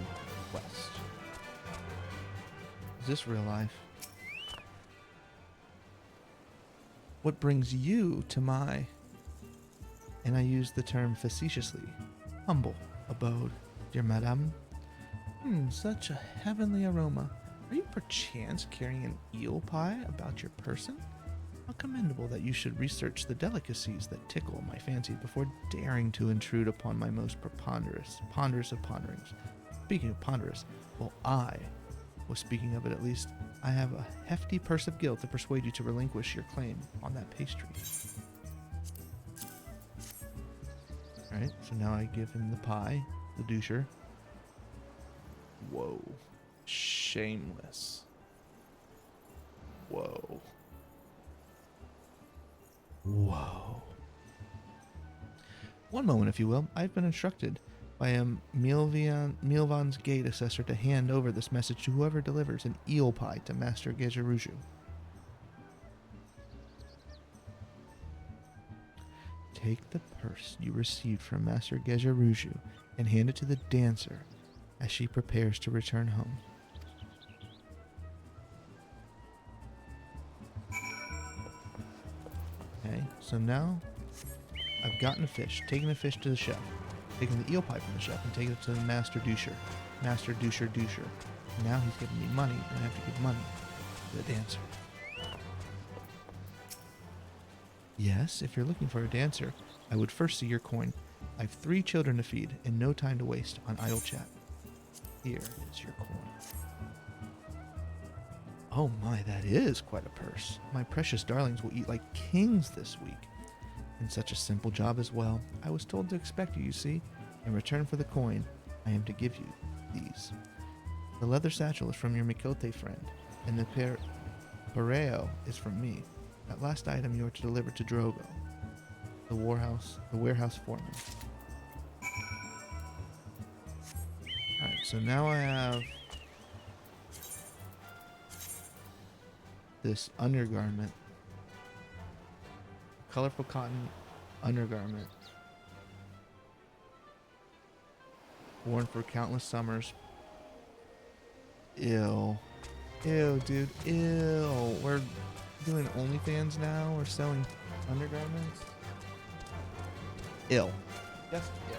quest. Is this real life? What brings you to my, and I use the term facetiously, humble abode, dear madame? Such a heavenly aroma. Are you perchance carrying an eel pie about your person? How commendable that you should research the delicacies that tickle my fancy before daring to intrude upon my most ponderous of ponderings. Speaking of ponderous, well, I was speaking of it at least. I have a hefty purse of guilt to persuade you to relinquish your claim on that pastry. Alright, so now I give him the pie, the doucher. Whoa. Shameless. Whoa. Whoa. One moment, if you will. I've been instructed by a Milvan's Gate assessor to hand over this message to whoever delivers an eel pie to Master Gejeruju. Take the purse you received from Master Gejeruju and hand it to the dancer as she prepares to return home. Okay, so now I've gotten a fish, taken the fish to the chef, taken the eel pie from the chef, and taken it to the Master Doucher. Master Doucher. Now he's giving me money, and I have to give money to the dancer. Yes, if you're looking for a dancer, I would first see your coin. I have 3 children to feed, and no time to waste on idle chat. Here is your coin. Oh my, that is quite a purse. My precious darlings will eat like kings this week. And such a simple job as well. I was told to expect you, you see. In return for the coin, I am to give you these. The leather satchel is from your Mikote friend, and the pareo is from me. That last item you are to deliver to Drogo. the warehouse foreman. Alright, so now I have this undergarment. Colorful cotton undergarment. Worn for countless summers. Ew. Ew, dude. Ew. We're doing OnlyFans now. We're selling undergarments. Ew. Yes. Yeah.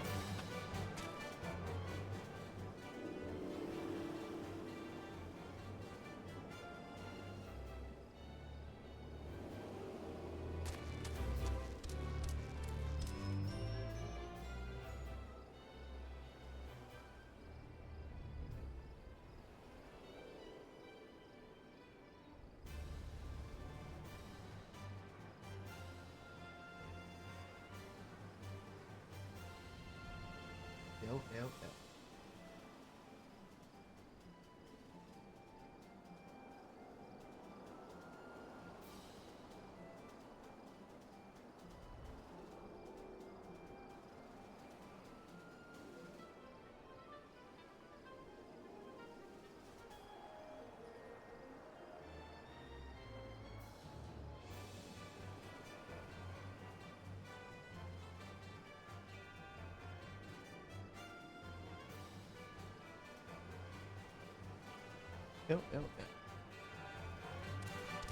Yep.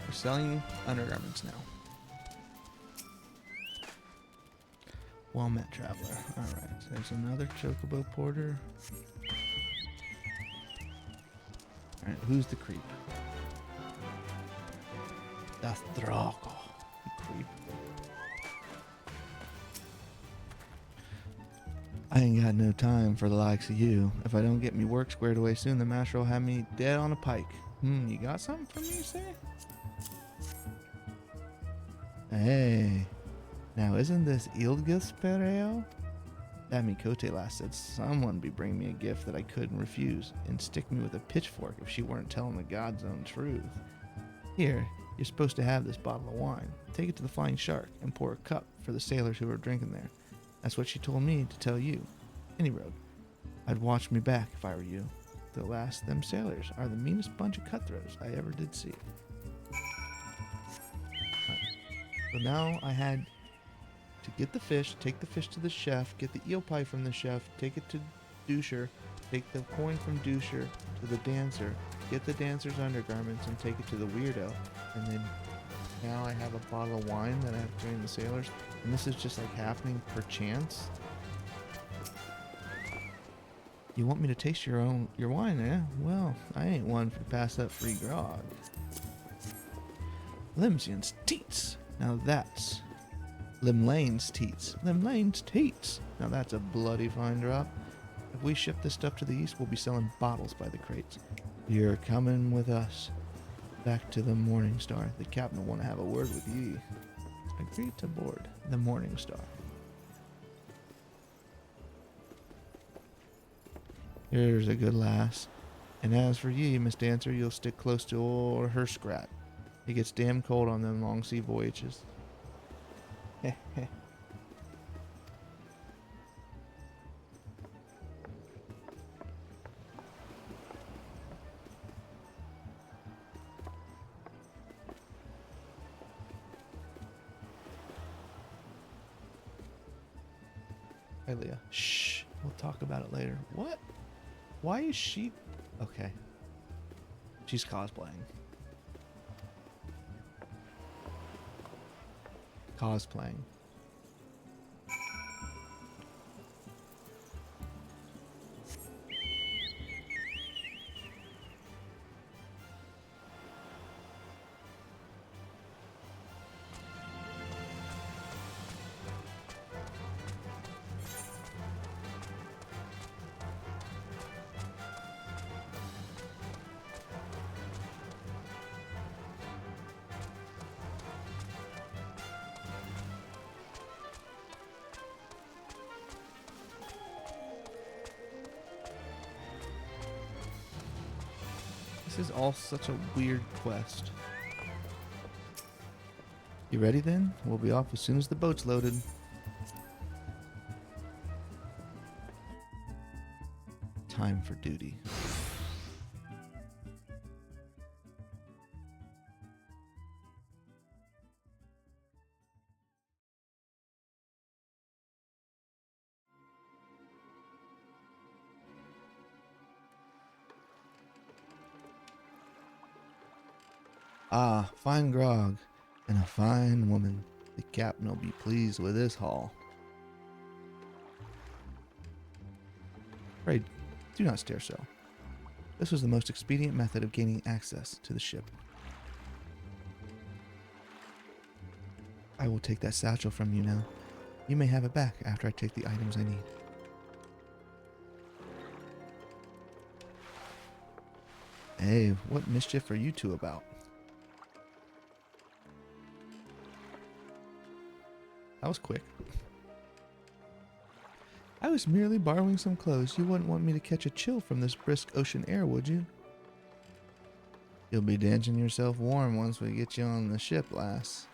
We're selling undergarments now. Well met, traveler. Alright, so there's another chocobo porter. Alright, who's the creep? That's Draco. The creep. I ain't got no time for the likes of you. If I don't get me work squared away soon, the master will have me dead on a pike. You got something for me, say? Hey. Now, isn't this Ildgith's Pereo? That Mikote last said someone be bringing me a gift that I couldn't refuse and stick me with a pitchfork if she weren't telling the God's own truth. Here, you're supposed to have this bottle of wine. Take it to the Flying Shark and pour a cup for the sailors who are drinking there. That's what she told me to tell you. Any road. I'd watch me back if I were you. The last, them sailors are the meanest bunch of cutthroats I ever did see. Right. So now I had to get the fish, take the fish to the chef, get the eel pie from the chef, take it to Doucher, take the coin from Doucher to the dancer, get the dancer's undergarments and take it to the weirdo, and then now I have a bottle of wine that I have to train the sailors, and this is just like happening per chance. You want me to taste your wine, eh? Well, I ain't one to pass up free grog. Limsian's teats. Now that's Limlane's teats. Limlane's teats. Now that's a bloody fine drop. If we ship this stuff to the east, we'll be selling bottles by the crates. You're coming with us. Back to the Morning Star. The captain will want to have a word with ye. Agree to board the Morning Star. Here's a good lass. And as for ye, Miss Dancer, you'll stick close to old her scrat. It gets damn cold on them long sea voyages. Heh heh. Hey, Leah. Shh. We'll talk about it later. What? Why is she... Okay. She's cosplaying. Cosplaying. This is all such a weird quest. You ready then? We'll be off as soon as the boat's loaded. Time for duty. Ah, fine grog, and a fine woman. The captain will be pleased with this haul. Pray, do not stare so. This was the most expedient method of gaining access to the ship. I will take that satchel from you now. You may have it back after I take the items I need. Hey, what mischief are you two about? That was quick. I was merely borrowing some clothes. You wouldn't want me to catch a chill from this brisk ocean air, would you? You'll be dancing yourself warm once we get you on the ship, lass.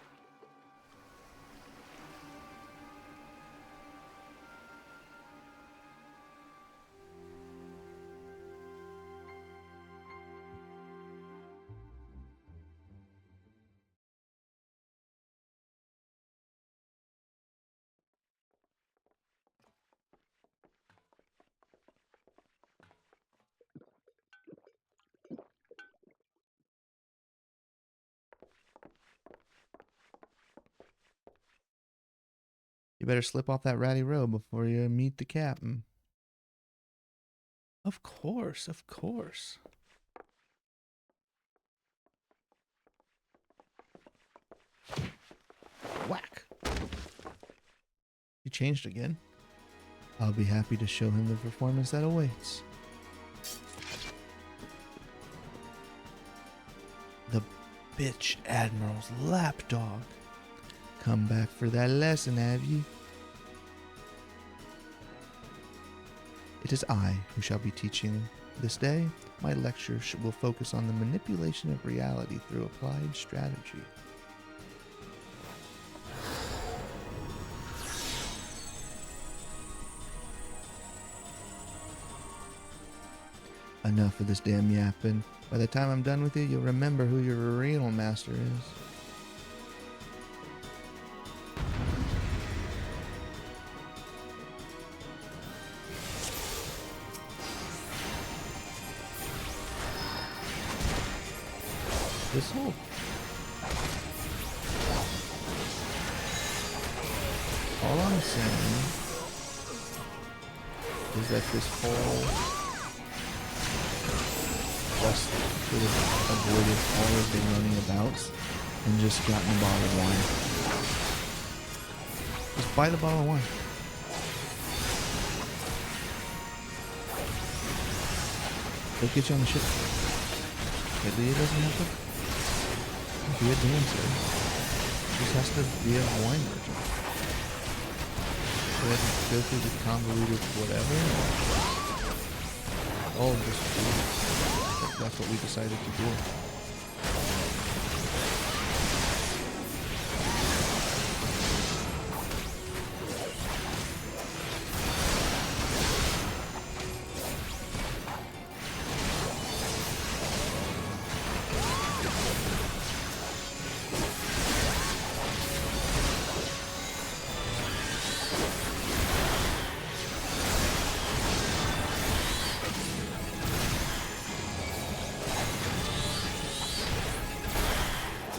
You better slip off that ratty robe before you meet the captain. Of course, of course. Whack! He changed again. I'll be happy to show him the performance that awaits. The bitch Admiral's lapdog. Come back for that lesson, have you? It is I who shall be teaching this day. My lecture will focus on the manipulation of reality through applied strategy. Enough of this damn yapping. By the time I'm done with you, you'll remember who your real master is. This whole all I'm saying is that this whole just sort of avoided all of the running abouts and just gotten a bottle of wine. Just buy the bottle of wine. They'll get you on the ship. Maybe it doesn't have to be a dancer. Just has to be a wine merchant. Go ahead and go through the convoluted whatever. All just do it. That's what we decided to do.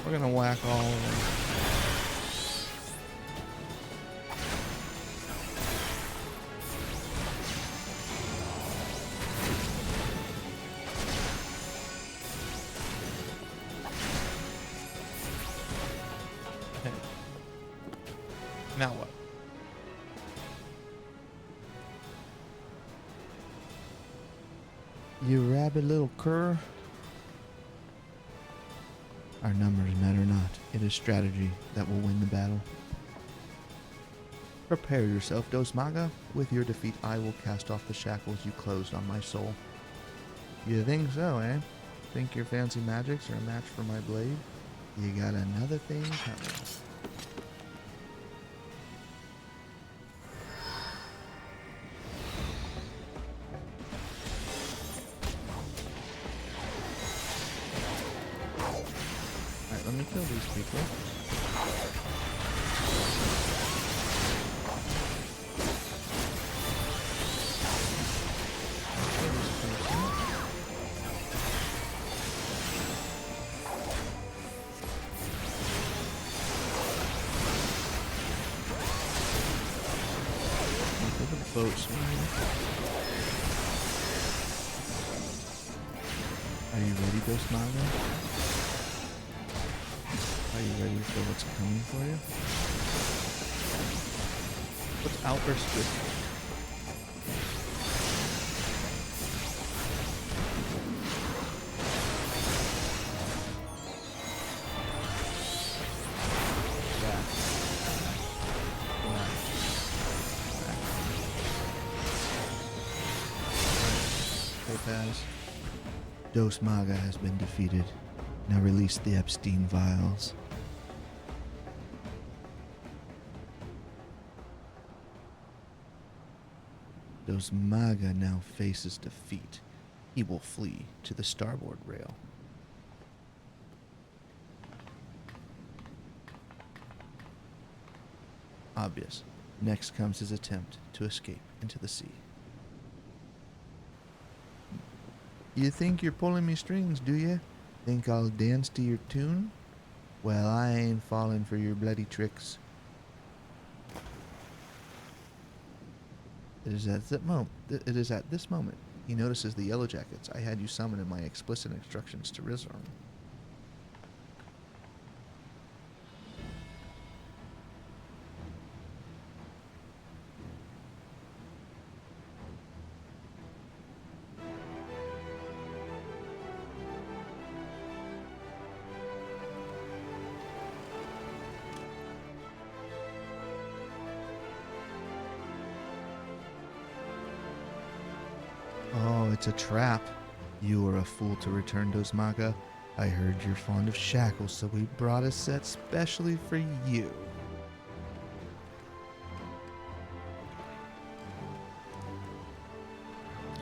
We're gonna whack all of them. Okay. Now what? You rabid little cur. Our numbers matter not. It is strategy that will win the battle. Prepare yourself, Dos Maga. With your defeat, I will cast off the shackles you closed on my soul. You think so, eh? Think your fancy magics are a match for my blade? You got another thing coming. boat, Smiley. Are you ready, though, Smiley? Are you ready for what's coming for you? What's outburst with? Dos Maga has been defeated. Now release the Epstein vials. Dos Maga now faces defeat. He will flee to the starboard rail. Obvious. Next comes his attempt to escape into the sea. You think you're pulling me strings, do you? Think I'll dance to your tune? Well, I ain't falling for your bloody tricks. It is at this moment he notices the yellow jackets I had you summon in my explicit instructions to Rizorn. Oh, it's a trap. You were a fool to return, Dos Maga. I heard you're fond of shackles, so we brought a set specially for you.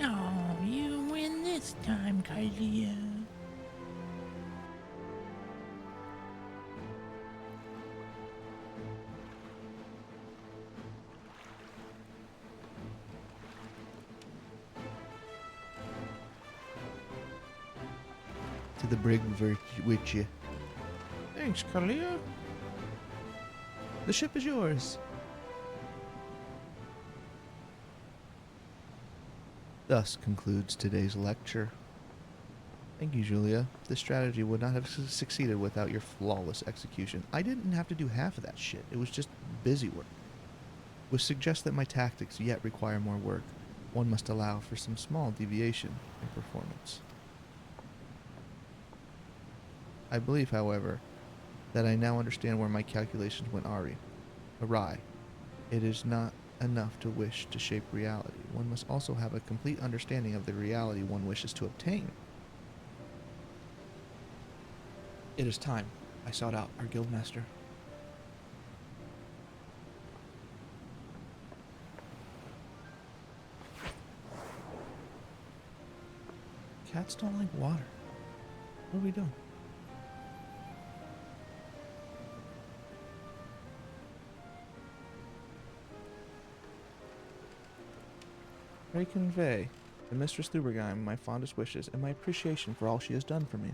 Oh, you win this time, Kylia. To the brig with you. Thanks, Kylia. The ship is yours. Thus concludes today's lecture. Thank you, Julia. This strategy would not have succeeded without your flawless execution. I didn't have to do half of that shit. It was just busy work. Which suggests that my tactics yet require more work. One must allow for some small deviation in performance. I believe, however, that I now understand where my calculations went awry. It is not enough to wish to shape reality. One must also have a complete understanding of the reality one wishes to obtain. It is time I sought out our guildmaster. Cats don't like water. What are we doing? Pray convey to Mistress Thubergeim my fondest wishes and my appreciation for all she has done for me.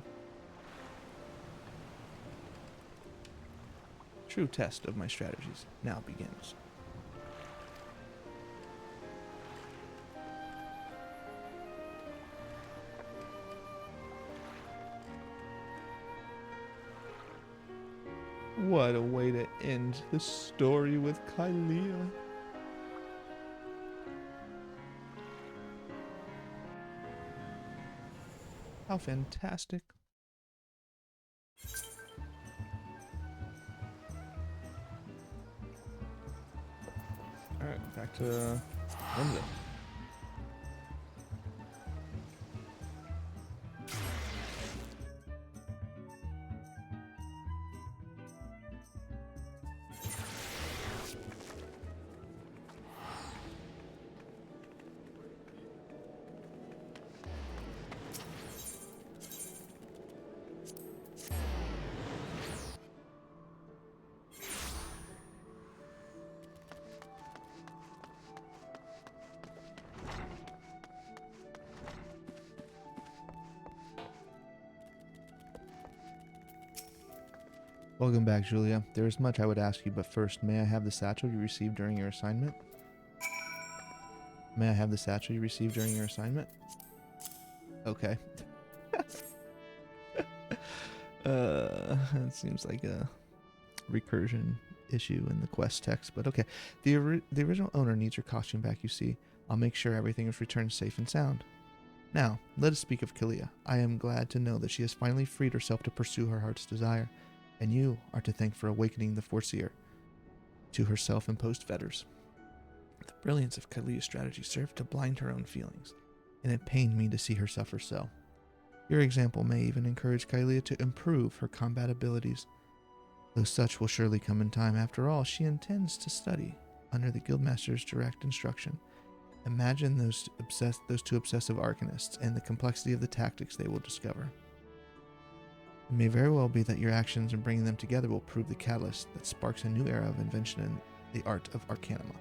True test of my strategies now begins. What a way to end the story with Kylia. How fantastic. Alright, back to Linda. Welcome back, Julia. There is much I would ask you, but first, may I have the satchel you received during your assignment? May I have the satchel you received during your assignment? Okay. It seems like a recursion issue in the quest text, but okay. The original owner needs your costume back, you see. I'll make sure everything is returned safe and sound. Now, let us speak of Kalia. I am glad to know that she has finally freed herself to pursue her heart's desire, and you are to thank for awakening the Foreseer to her self-imposed fetters. The brilliance of Kalia's strategy served to blind her own feelings, and it pained me to see her suffer so. Your example may even encourage Kalia to improve her combat abilities, though such will surely come in time. After all, she intends to study under the Guildmaster's direct instruction. Imagine those two obsessive arcanists and the complexity of the tactics they will discover. It may very well be that your actions in bringing them together will prove the catalyst that sparks a new era of invention in the art of Arcanima.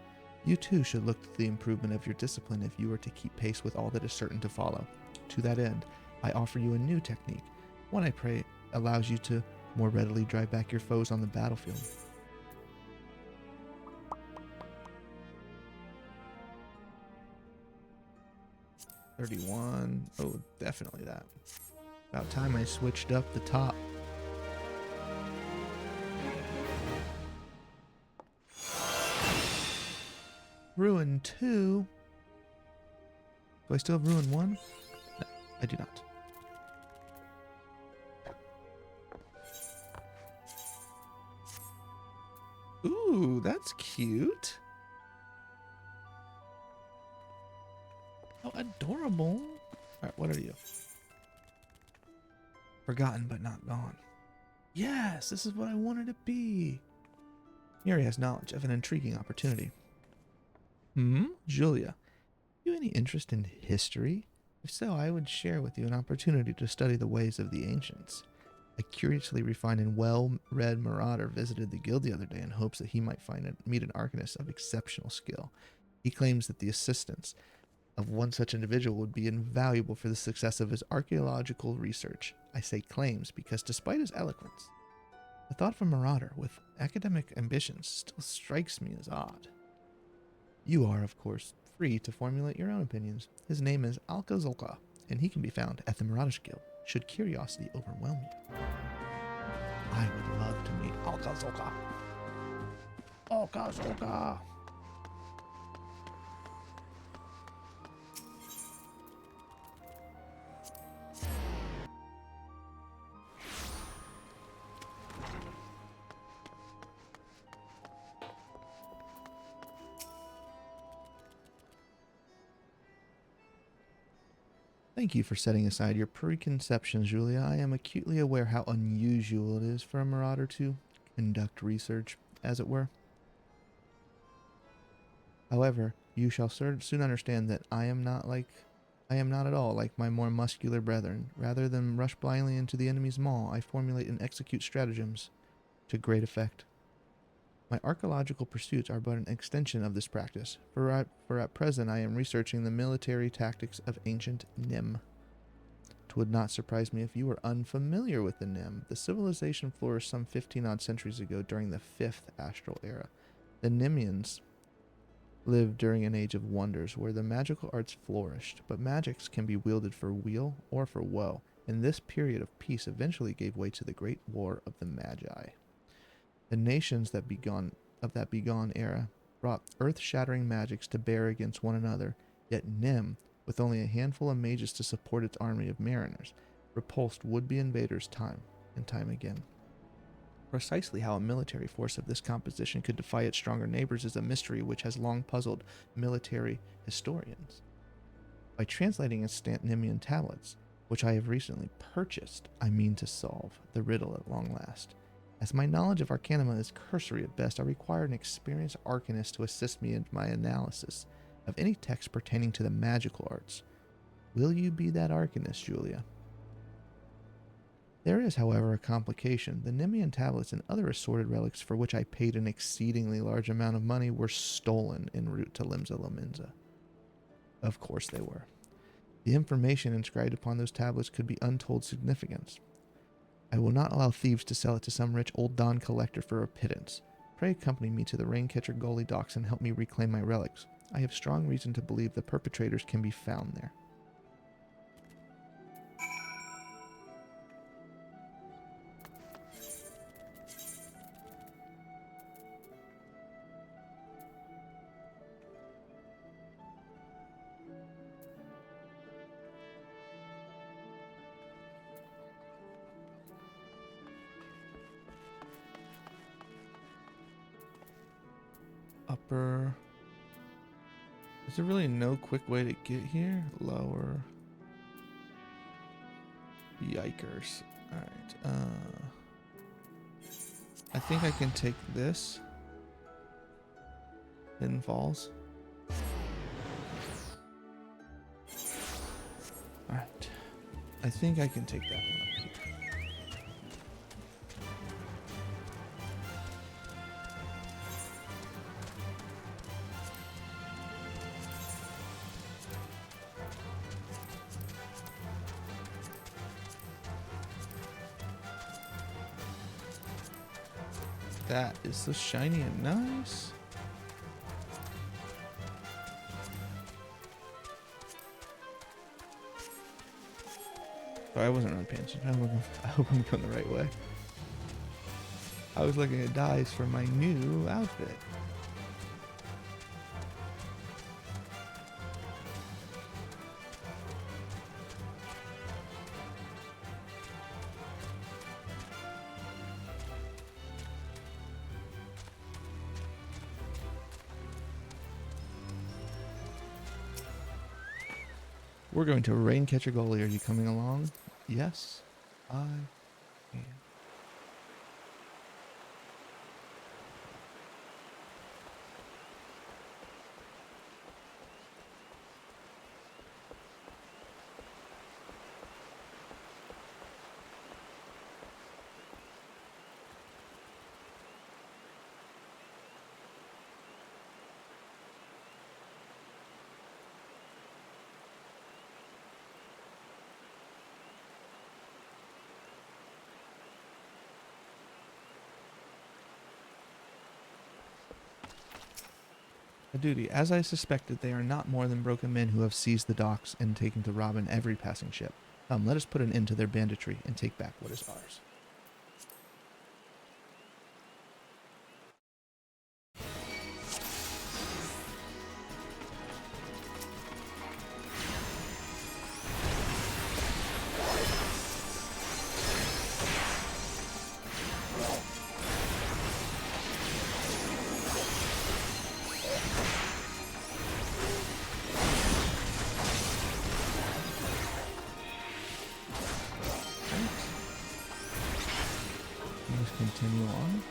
You too should look to the improvement of your discipline if you are to keep pace with all that is certain to follow. To that end, I offer you a new technique, one I pray allows you to more readily drive back your foes on the battlefield. $31. Oh, definitely that. About time I switched up the top. Ruin 2? Do I still have Ruin 1? No, I do not. Ooh, that's cute. How adorable. Alright, what are you? Forgotten but not gone. Yes, this is what I wanted to be. Miri has knowledge of an intriguing opportunity. Julia, you any interest in history? If so, I would share with you an opportunity to study the ways of the ancients. A curiously refined and well-read marauder visited the guild the other day in hopes that he might meet an arcanist of exceptional skill. He claims that the assistance of one such individual would be invaluable for the success of his archaeological research. I say claims because despite his eloquence, the thought of a marauder with academic ambitions still strikes me as odd. You are, of course, free to formulate your own opinions. His name is Alcazolka, and he can be found at the Marauders Guild, should curiosity overwhelm you. I would love to meet Alcazolka. Alcazolka! Thank you for setting aside your preconceptions, Julia. I am acutely aware how unusual it is for a marauder to conduct research, as it were. However, you shall soon understand that I am not at all like my more muscular brethren. Rather than rush blindly into the enemy's maw, I formulate and execute stratagems to great effect. My archaeological pursuits are but an extension of this practice, for at present I am researching the military tactics of ancient Nim. 'Twould not surprise me if you were unfamiliar with the Nim. The civilization flourished some 15-odd centuries ago during the 5th astral era. The Nimians lived during an age of wonders where the magical arts flourished, but magics can be wielded for weal or for woe, and this period of peace eventually gave way to the Great War of the Magi. The nations of that bygone era brought earth-shattering magics to bear against one another, yet Nim, with only a handful of mages to support its army of mariners, repulsed would-be invaders time and time again. Precisely how a military force of this composition could defy its stronger neighbors is a mystery which has long puzzled military historians. By translating its Nimian tablets, which I have recently purchased, I mean to solve the riddle at long last. As my knowledge of Arcanima is cursory at best, I require an experienced arcanist to assist me in my analysis of any text pertaining to the magical arts. Will you be that arcanist, Julia? There is, however, a complication. The Nimian tablets and other assorted relics for which I paid an exceedingly large amount of money were stolen en route to Limsa Lominsa. Of course they were. The information inscribed upon those tablets could be untold significance. I will not allow thieves to sell it to some rich old Don collector for a pittance. Pray accompany me to the Raincatcher Gully docks and help me reclaim my relics. I have strong reason to believe the perpetrators can be found there. Upper. Is there really no quick way to get here? Lower. Yikers. Alright. I think I can take this. Hidden Falls. Alright. I think I can take that one up here. That is so shiny and nice. Sorry, I wasn't really paying attention. I hope I'm going the right way. I was looking at dyes for my new outfit. We're going to Raincatcher Gully. Are you coming along? Yes, I am. A duty. As I suspected, they are not more than broken men who have seized the docks and taken to robbing every passing ship. Let us put an end to their banditry and take back what is ours. Continue on.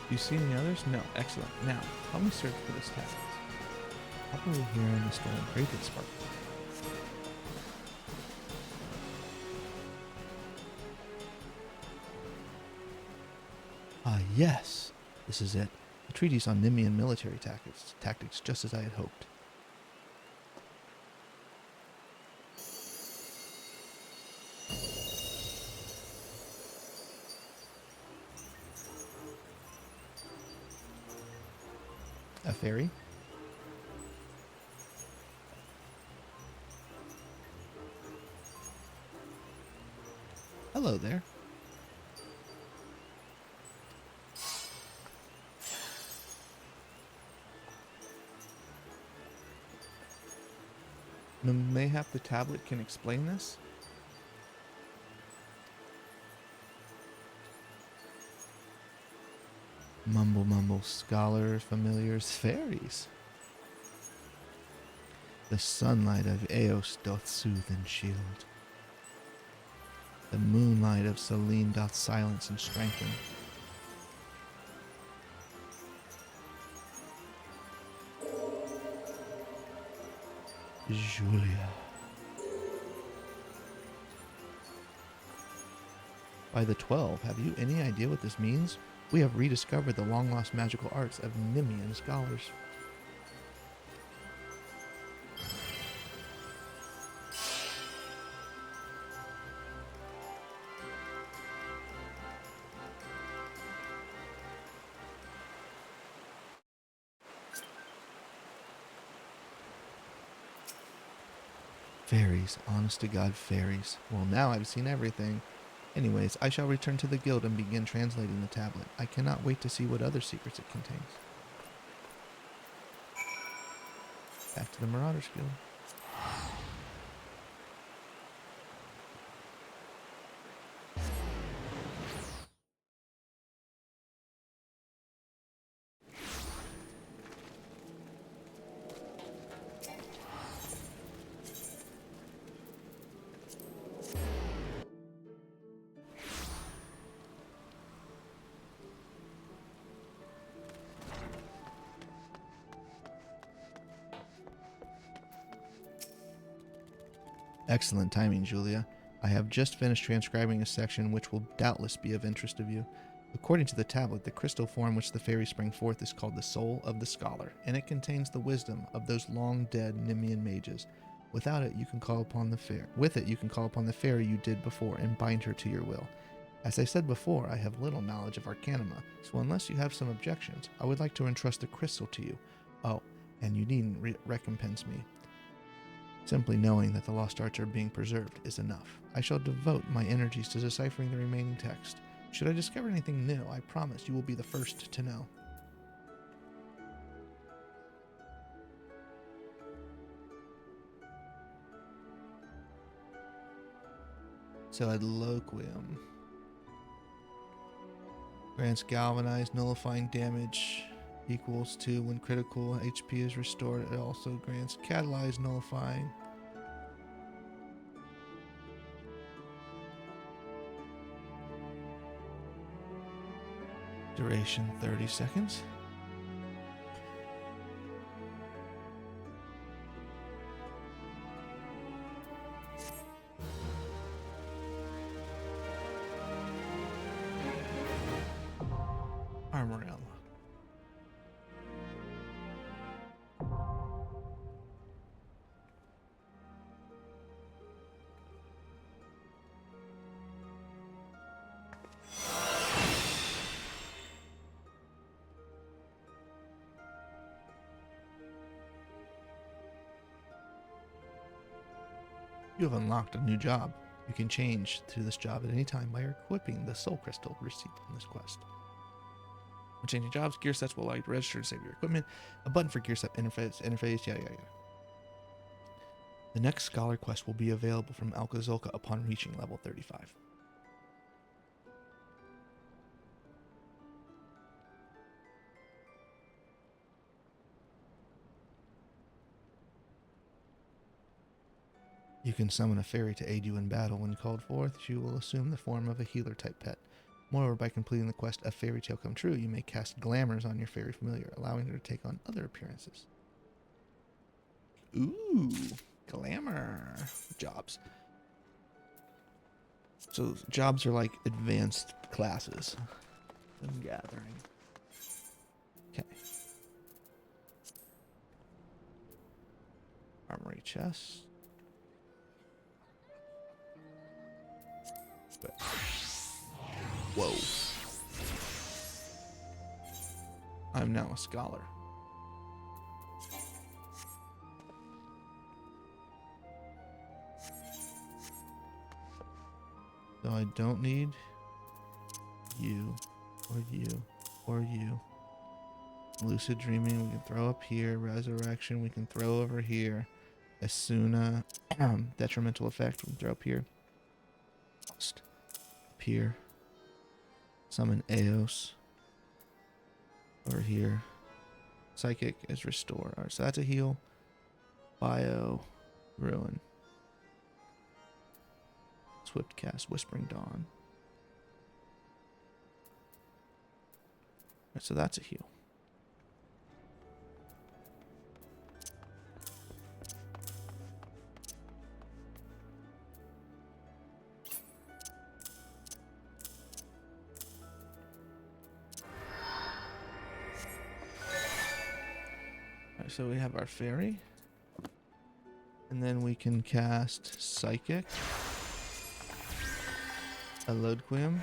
Do you see any others? No. Excellent. Now, help me search for this tablet. Probably here in the stolen crate that sparked. Ah, yes. This is it. A treatise on Nemean military tactics, just as I had hoped. A ferry? Hello there. Mayhap the tablet can explain this? Mumble, mumble, scholars, familiars, fairies. The sunlight of Eos doth soothe and shield. The moonlight of Selene doth silence and strengthen. Julia. By the 12, have you any idea what this means? We have rediscovered the long-lost magical arts of Nemean scholars. Fairies, honest to God, fairies. Well, now I've seen everything. Anyways, I shall return to the guild and begin translating the tablet. I cannot wait to see what other secrets it contains. Back to the Marauders Guild. Excellent timing, Julia. I have just finished transcribing a section which will doubtless be of interest to you. According to the tablet, the crystal form which the fairies spring forth is called the Soul of the Scholar, and it contains the wisdom of those long-dead Nemean mages. Without it, you can call upon the With it, you can call upon the fairy you did before and bind her to your will. As I said before, I have little knowledge of Arcanima, so unless you have some objections, I would like to entrust the crystal to you. Oh, and you needn't recompense me. Simply knowing that the lost arts are being preserved is enough. I shall devote my energies to deciphering the remaining text. Should I discover anything new, I promise you will be the first to know. So Adloquium. Grants galvanized, nullifying damage equals to when critical HP is restored. It also grants catalyzed, nullifying. Duration 30 seconds. Armor ammo. You have unlocked a new job. You can change to this job at any time by equipping the soul crystal received from this quest. When changing jobs, gear sets will allow you to register to save your equipment. A button for gear set interface, yada yada yada. The next scholar quest will be available from Alcazolka upon reaching level 35. You can summon a fairy to aid you in battle. When called forth, she will assume the form of a healer-type pet. Moreover, by completing the quest A Fairy Tale Come True, you may cast glamours on your fairy familiar, allowing her to take on other appearances. Ooh, glamour jobs. So jobs are like advanced classes. I'm gathering. Okay. Armory chest. Whoa. I'm now a scholar. So I don't need you, or you, or you. Lucid dreaming we can throw up here. Resurrection we can throw over here. Asuna, detrimental effect we can throw up here. Lost. Up here. Summon Eos. over here. Psychic is restore. Alright, so that's a heal. Bio, ruin. Swift cast, Whispering Dawn. Alright, so that's a heal. Alright, so we have our fairy. And then we can cast Psychic. Elodquium.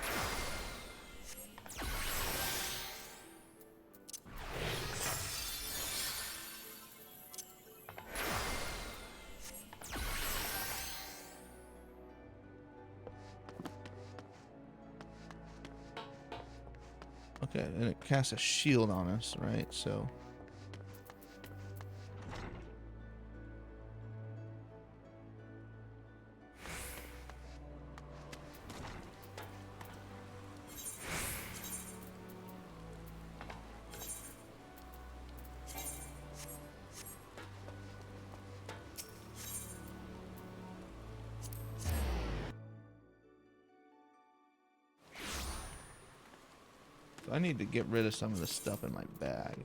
Okay, and it casts a shield on us, right? So I need to get rid of some of the stuff in my bag.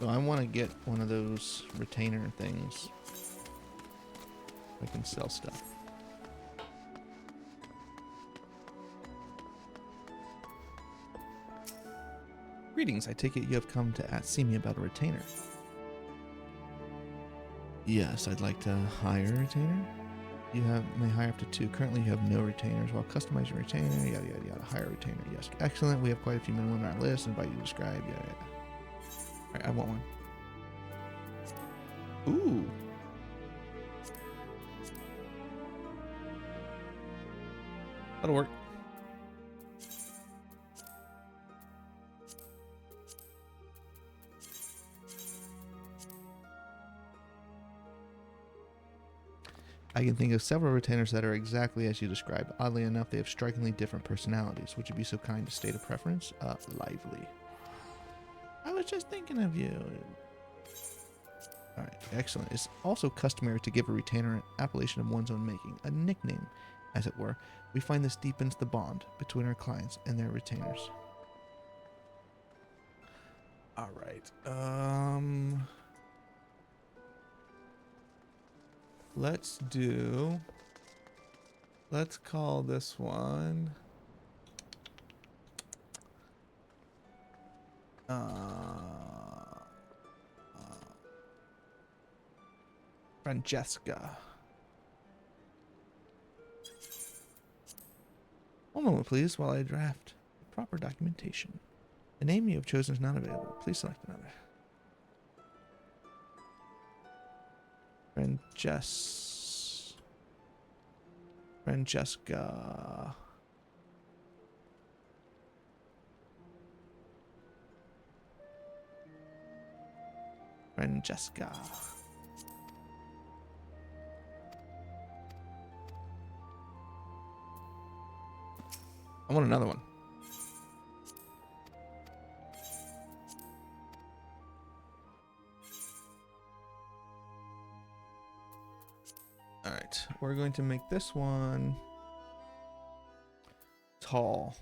So I want to get one of those retainer things. I can sell stuff. Greetings, I take it you have come to see me about a retainer. Yes, I'd like to hire a retainer. You may hire up to 2. Currently you have no retainers. While customizing retainer, yada yada yada. Hire a retainer, yes. Excellent, we have quite a few men on our list. Invite you to describe, yada yada. Alright, I want one. Ooh. That'll work. I can think of several retainers that are exactly as you described. Oddly enough, they have strikingly different personalities. Would you be so kind to state a preference? Lively. I was just thinking of you. Alright, excellent. It's also customary to give a retainer an appellation of one's own making, a nickname, as it were. We find this deepens the bond between our clients and their retainers. Alright, let's call this one Francesca. One moment please while I draft the proper documentation. The name you have chosen is not available. Please select another. Francesca. Francesca. I want another one. All right, we're going to make this one tall.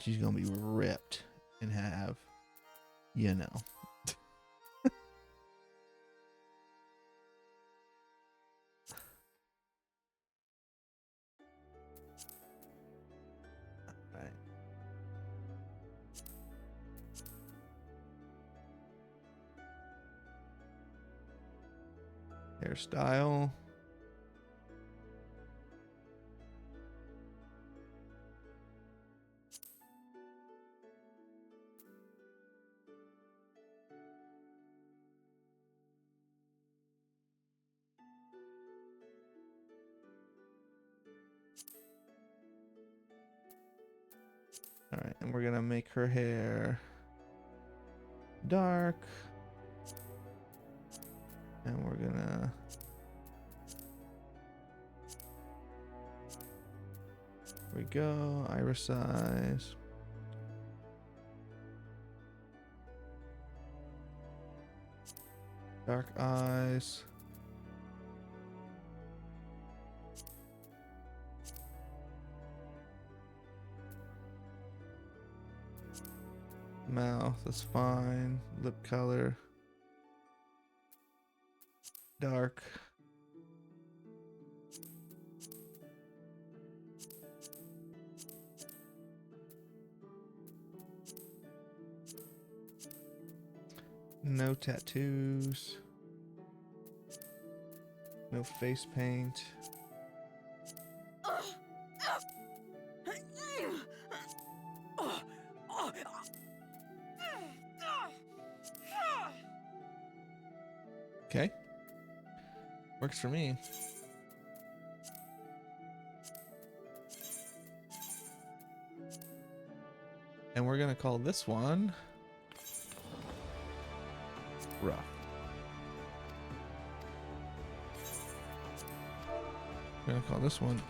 She's gonna be ripped and have, you know. Right. Hairstyle. All right, and we're gonna make her hair dark, and we're gonna there we go, iris size. Dark eyes. Mouth is fine. Lip color. Dark. No tattoos. No face paint. Okay. Works for me. And we're gonna call this one rough. We're gonna call this one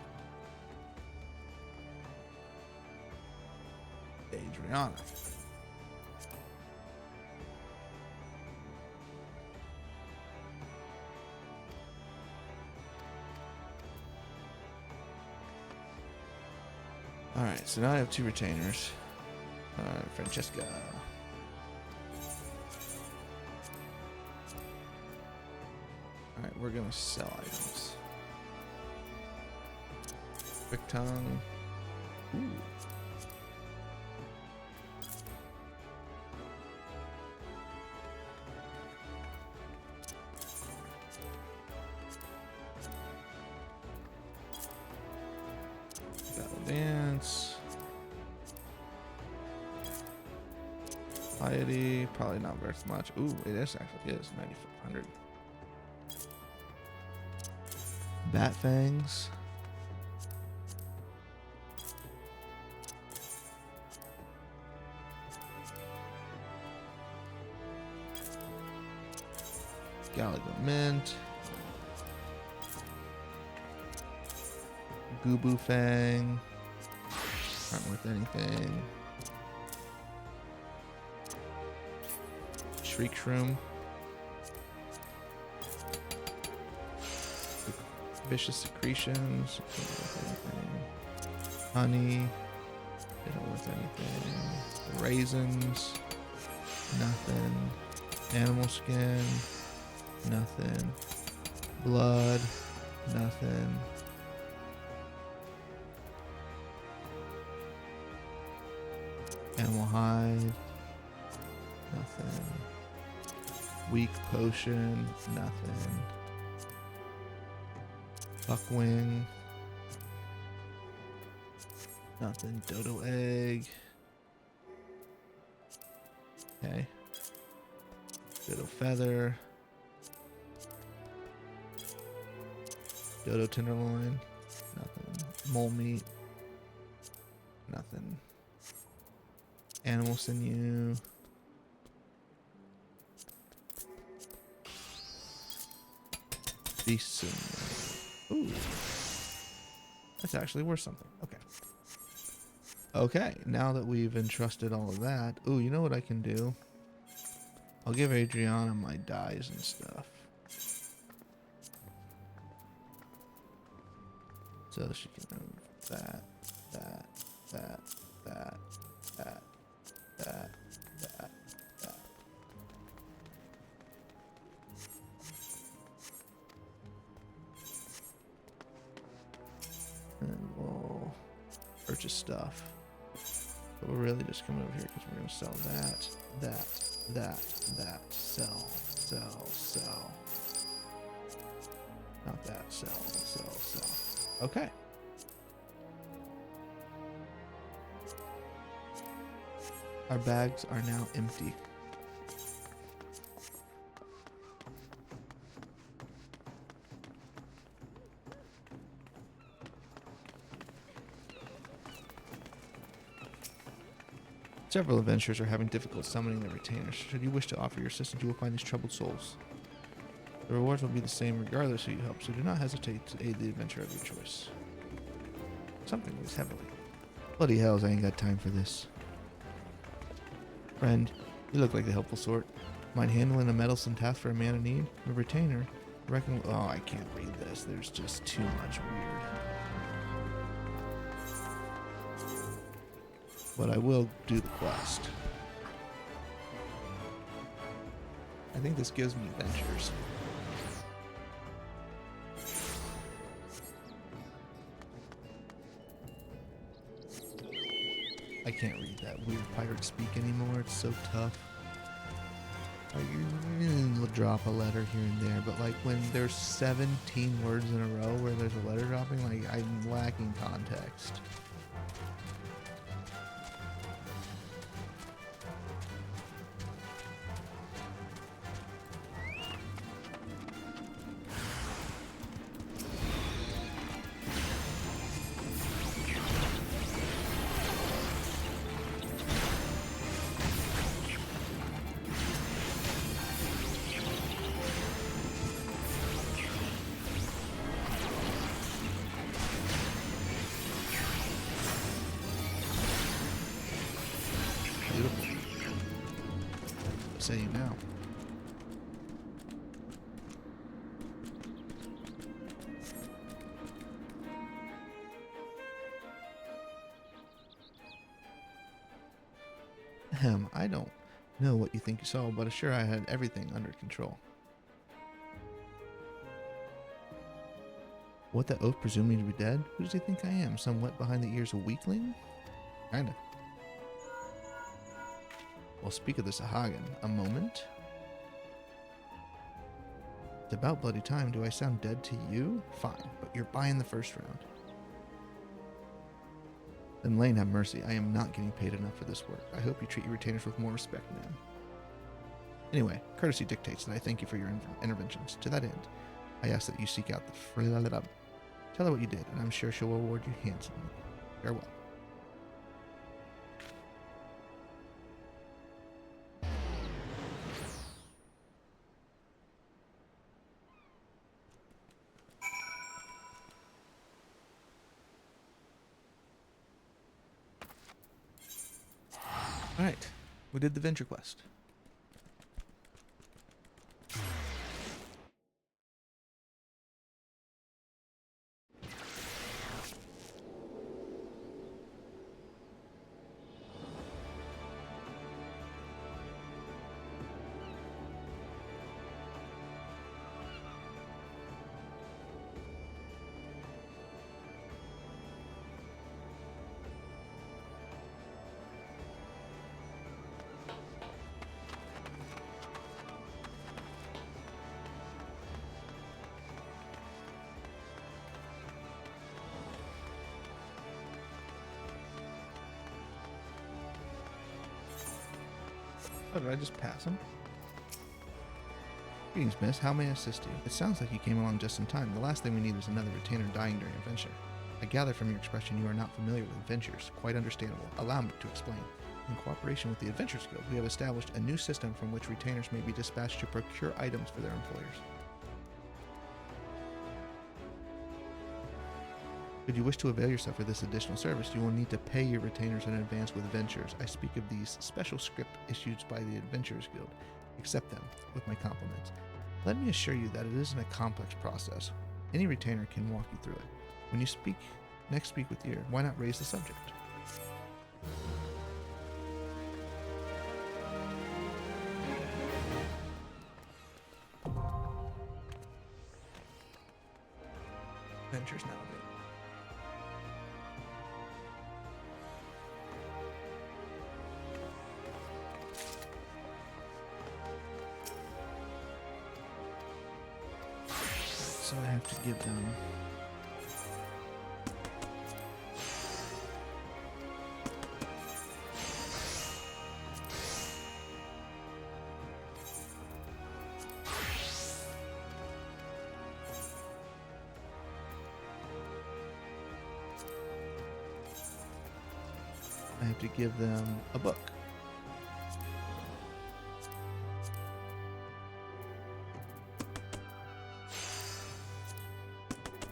Adriana. Alright, so now I have 2 retainers. Francesca. Alright, we're gonna sell items. Quick tongue. Ooh. Battle dance. Piety, probably not worth much. Ooh, it is actually is 9,500. Bat fangs. Galaga mint. Goo fang. Aren't worth anything. Shriek shroom. Vicious secretions. Honey. They don't worth anything. Raisins. Nothing. Animal skin. Nothing. Blood. Nothing. Animal hide. Nothing. Weak potion. Nothing. Buckwing. Nothing. Dodo egg. Okay. Dodo feather. Dodo tenderloin. Nothing. Mole meat. Nothing. Animal sinew. Beast sinew. Ooh. That's actually worth something. Okay. Okay, now that we've entrusted all of that, ooh, you know what I can do? I'll give Adriana my dyes and stuff. So she can move that, that, that, that, that, that, that, that. And then we'll purchase stuff. But we're really just coming over here because we're going to sell that, that, sell, sell, sell. Not that, sell, sell, sell. Okay. Our bags are now empty. Several adventurers are having difficulty summoning their retainers. Should you wish to offer your assistance, you will find these troubled souls. The rewards will be the same regardless who you help, so do not hesitate to aid the adventurer of your choice. Something weighs heavily. Bloody hells, I ain't got time for this. Friend, you look like the helpful sort. Mind handling a meddlesome task for a man in need? A retainer? Reckon. Oh, I can't read this. There's just too much weird. But I will do the quest. I think this gives me adventures. I can't read that weird pirate speak anymore. It's so tough. We'll drop a letter here and there, but like when there's 17 words in a row where there's a letter dropping, like I'm lacking context. Beautiful. Say you now. I don't know what you think you saw, but assure I had everything under control. What, that oath presumed me to be dead? Who does he think I am? Some wet behind the ears a weakling? Kinda. Well, speak of the Sahagin. A moment? It's about bloody time. Do I sound dead to you? Fine, but you're buying the first round. Then Lane have mercy. I am not getting paid enough for this work. I hope you treat your retainers with more respect, man. Anyway, courtesy dictates that I thank you for your interventions. To that end, I ask that you seek out the Tell her what you did, and I'm sure she'll reward you handsomely. Farewell. Alright, we did the venture quest. Oh, did I just pass him? Greetings, miss. How may I assist you? It sounds like you came along just in time. The last thing we need is another retainer dying during a venture. I gather from your expression you are not familiar with adventures. Quite understandable. Allow me to explain. In cooperation with the Adventures Guild, we have established a new system from which retainers may be dispatched to procure items for their employers. Should you wish to avail yourself of this additional service, you will need to pay your retainers in advance with ventures. I speak of these special script issued by the Adventurers Guild. Accept them with my compliments. Let me assure you that it isn't a complex process. Any retainer can walk you through it. When you next speak with Ear, why not raise the subject? Ventures now. So I have to give them a book.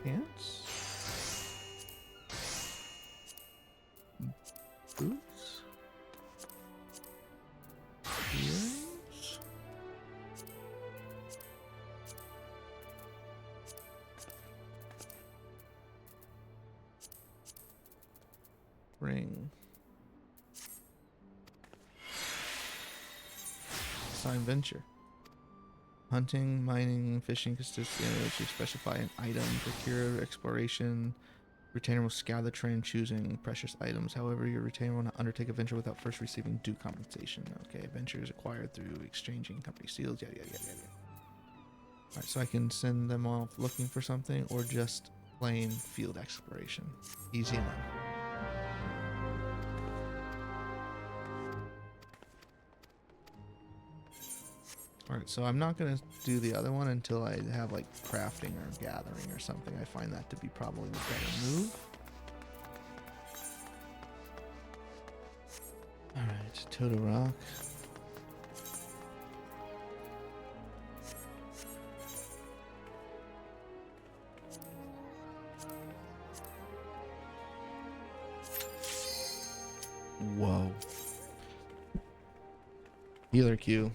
Pants, boots, earrings, ring, assign venture. Hunting, mining, fishing consistently to specify an item, procure exploration. Retainer will scour the train choosing precious items. However, your retainer will not undertake a venture without first receiving due compensation. Okay, ventures acquired through exchanging company seals. Yada yada yada yada. Alright, so I can send them off looking for something or just plain field exploration. Easy enough. Alright, so I'm not going to do the other one until I have like crafting or gathering or something. I find that to be probably the better move. Alright, Toto-Rak. Whoa. Healer Q.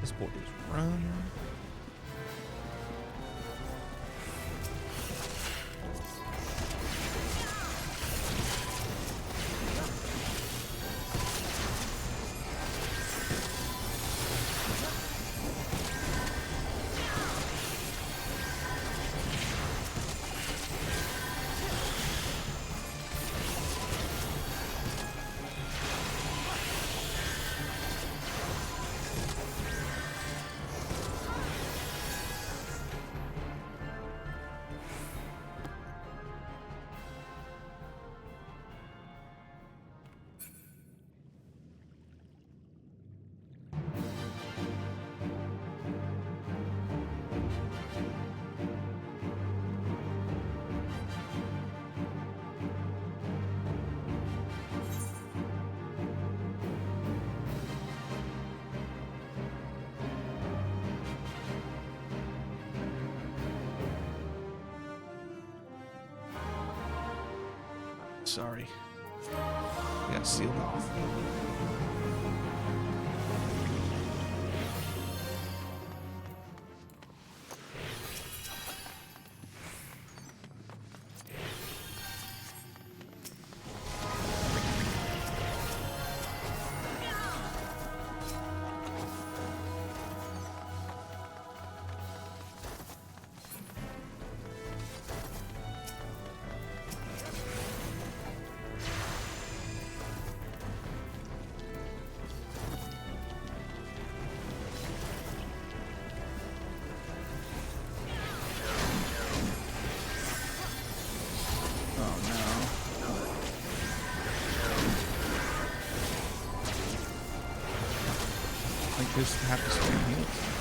This boy is running. sorry. I got sealed off. Just have to spam heals.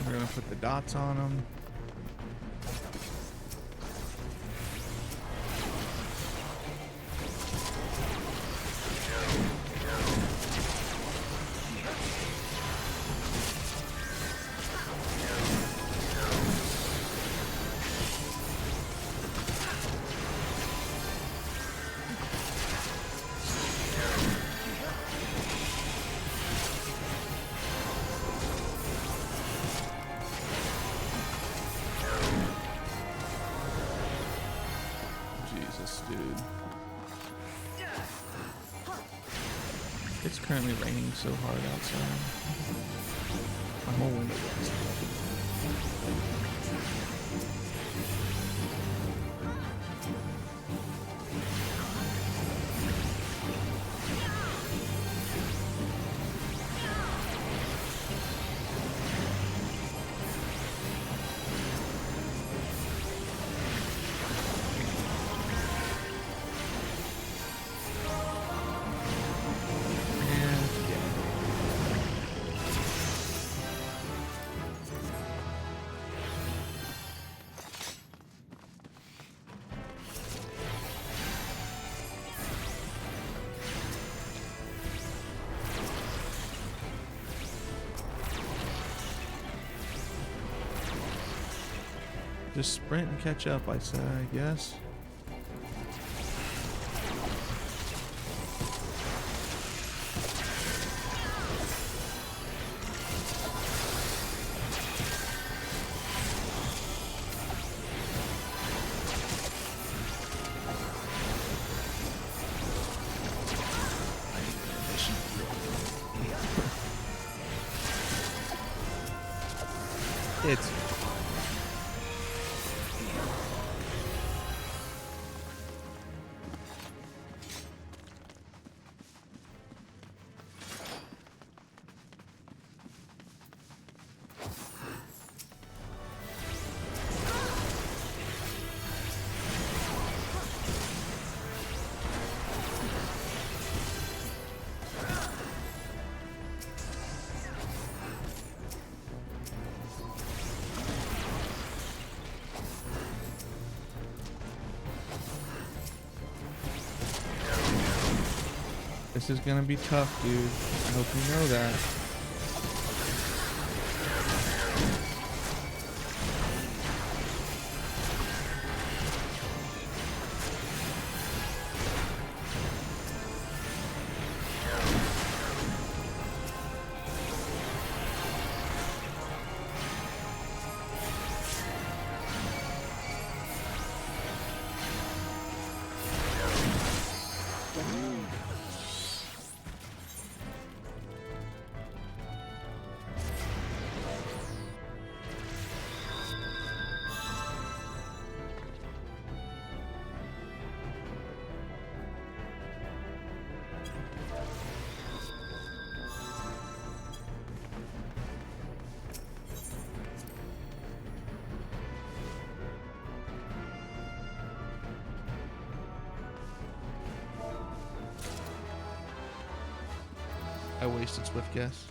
We're gonna put the dots on them. It's currently raining so hard outside. My whole window is just sprint and catch up, I say, I guess. It's This is gonna be tough, dude. I hope you know that. I wasted swift guess.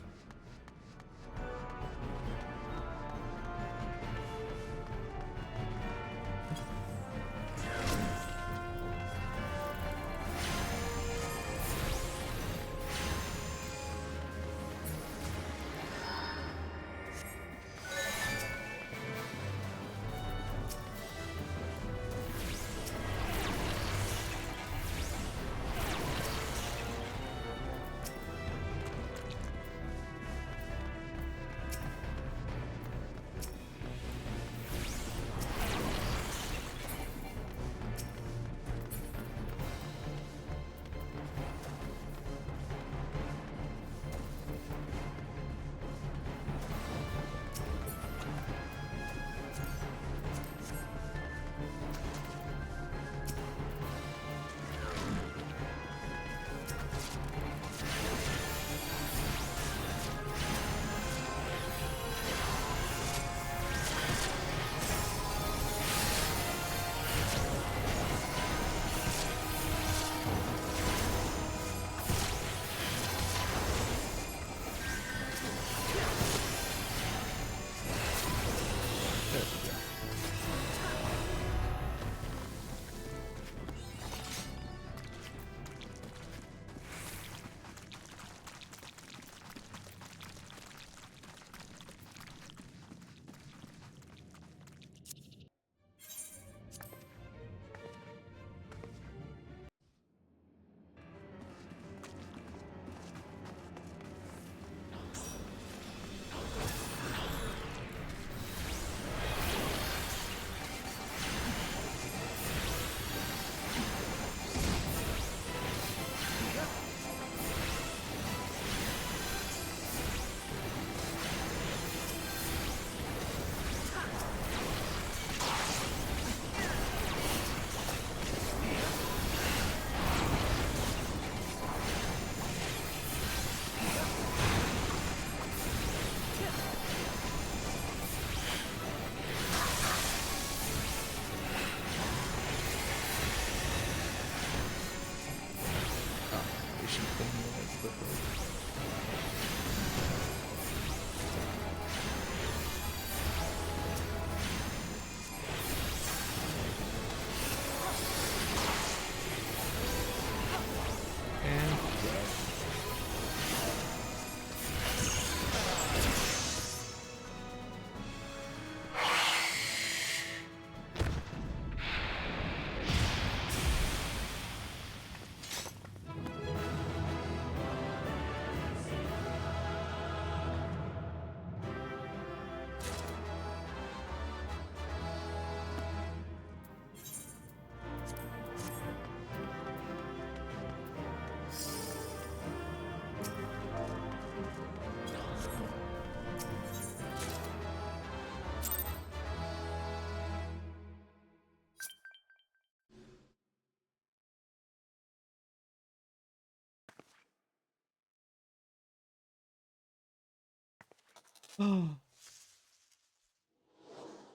Oh.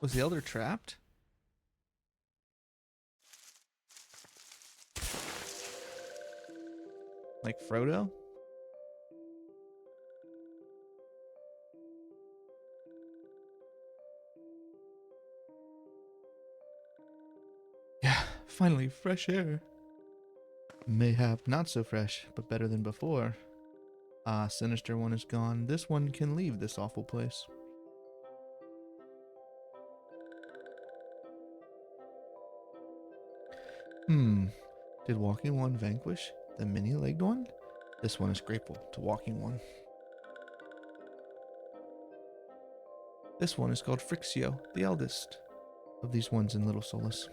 Was the Elder trapped? Like Frodo? Yeah, finally, fresh air. Mayhap not so fresh, but better than before. Ah, Sinister One is gone. This one can leave this awful place. Did Walking One vanquish the many-legged one? This one is grateful to Walking One. This one is called Frixio, the eldest of these ones in Little Solus.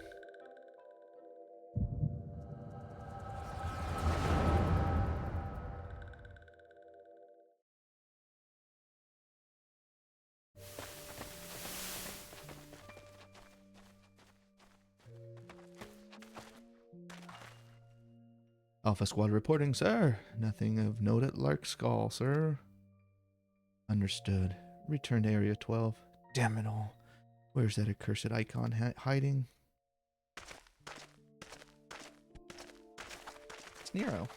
Alpha Squad reporting, sir. Nothing of note at Larkskull, sir. Understood. Return to Area 12. Damn it all. Where's that accursed icon hiding? It's Nero.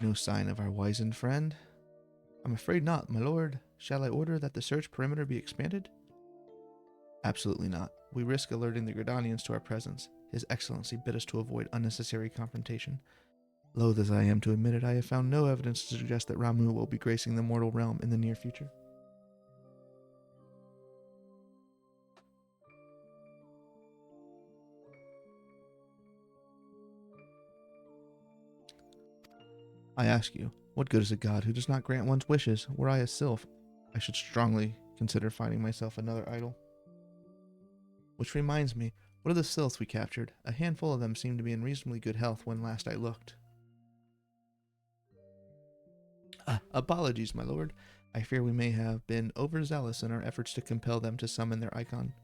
No sign of our wizened friend. I'm afraid not, my lord. Shall I order that the search perimeter be expanded? Absolutely not. We risk alerting the Gridanians to our presence. His Excellency bid us to avoid unnecessary confrontation. Loath as I am to admit it, I have found no evidence to suggest that Ramuh will be gracing the mortal realm in the near future. I ask you, what good is a god who does not grant one's wishes? Were I a sylph, I should strongly consider finding myself another idol. Which reminds me, what are the sylphs we captured? A handful of them seemed to be in reasonably good health when last I looked. Apologies, my lord. I fear we may have been overzealous in our efforts to compel them to summon their icon.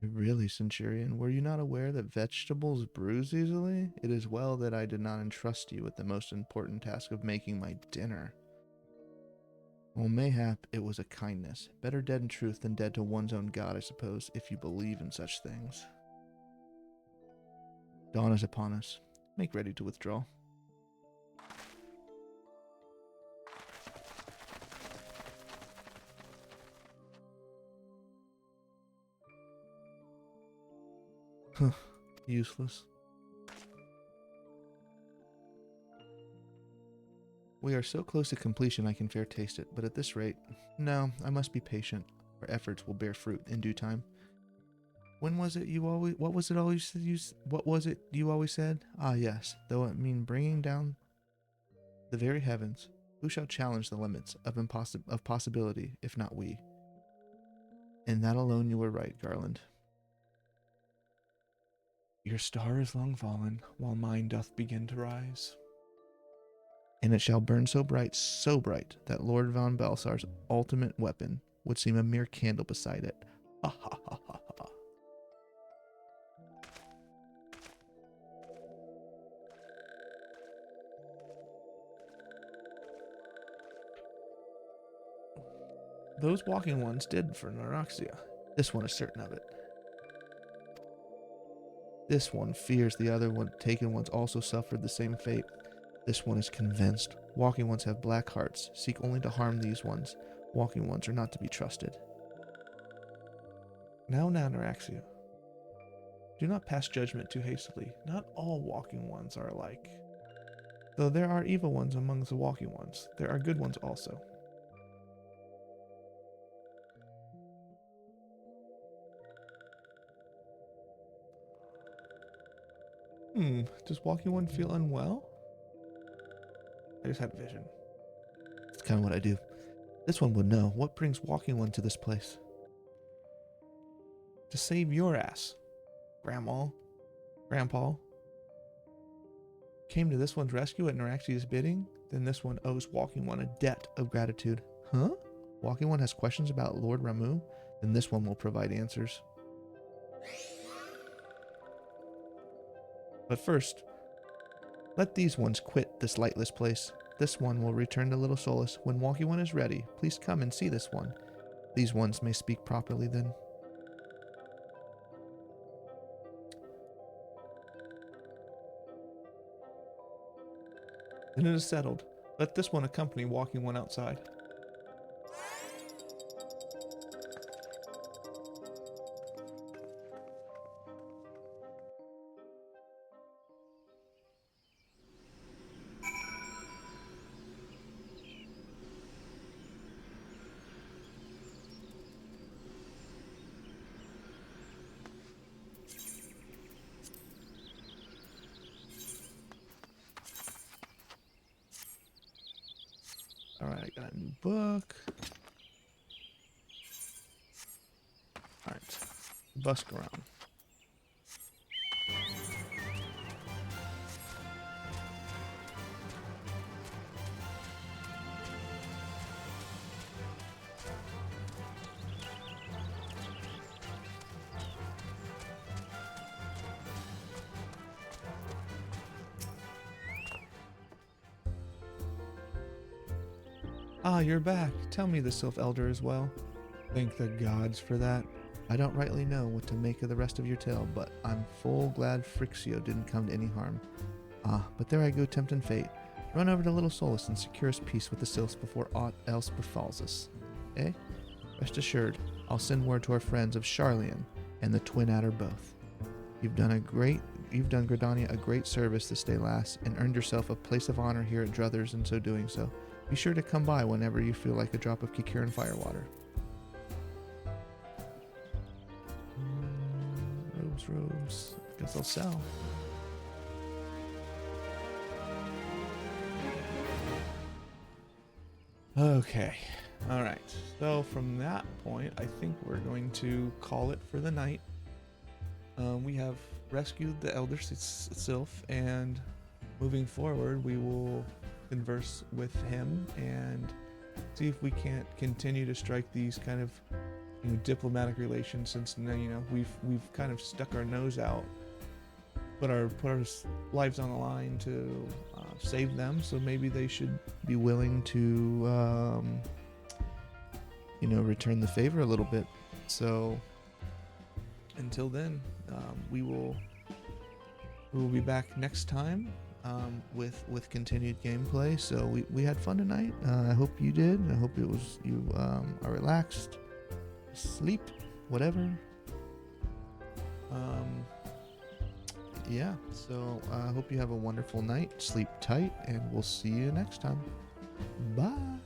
Really, Centurion? Were you not aware that vegetables bruise easily? It is well that I did not entrust you with the most important task of making my dinner. Well, mayhap it was a kindness. Better dead in truth than dead to one's own god, I suppose, if you believe in such things. Dawn is upon us. Make ready to withdraw. Huh. Useless. We are so close to completion I can fair taste it, but at this rate, no, I must be patient. Our efforts will bear fruit in due time. When was it you always, what was it you always said? Ah yes, though it mean bringing down the very heavens, who shall challenge the limits of possibility, if not we? In that alone you were right, Garland. Your star is long fallen, while mine doth begin to rise. And it shall burn so bright, that Lord von Balsar's ultimate weapon would seem a mere candle beside it. Ha ha ha ha ha. Those walking ones did for Eorzea. This one is certain of it. This one fears the other taken ones also suffered the same fate. This one is convinced. Walking ones have black hearts, seek only to harm these ones. Walking ones are not to be trusted. Now, Eorzea. Do not pass judgment too hastily. Not all walking ones are alike. Though there are evil ones among the walking ones, there are good ones also. Does walking one feel unwell? I just had a vision. That's kind of what I do. This one would know. What brings walking one to this place? To save your ass, Grandpa. Came to this one's rescue at Neorziea's bidding? Then this one owes walking one a debt of gratitude. Huh? Walking one has questions about Lord Ramuh? Then this one will provide answers. But first, let these ones quit this lightless place. This one will return to Little Solace. When walking one is ready, please come and see this one. These ones may speak properly then. Then it is settled. Let this one accompany walking one outside. Alright, I got a new book. Alright, busk around. Ah, you're back. Tell me the Sylph Elder as well. Thank the gods for that. I don't rightly know what to make of the rest of your tale, but I'm full glad Frixio didn't come to any harm. Ah, but there I go tempting fate. Run over to Little Solus and secure us peace with the Sylphs before aught else befalls us. Eh? Rest assured, I'll send word to our friends of Charlian and the Twin Adder both. You've done Gridania a great service this day, lass, and earned yourself a place of honor here at Druthers in so doing so. Be sure to come by whenever you feel like a drop of Kikiran firewater. Robes. Guess I'll sell. Okay. Alright. So from that point, I think we're going to call it for the night. We have rescued the Elder Sylph, and moving forward, we will converse with him and see if we can't continue to strike these kind of diplomatic relations, since we've kind of stuck our nose out, put our lives on the line to save them. So maybe they should be willing to return the favor a little bit. So until then, we will be back next time with continued gameplay. So we had fun tonight. I hope you did. I hope you are relaxed, sleep, whatever. Yeah, so I hope you have a wonderful night. Sleep tight, and we'll see you next time. Bye.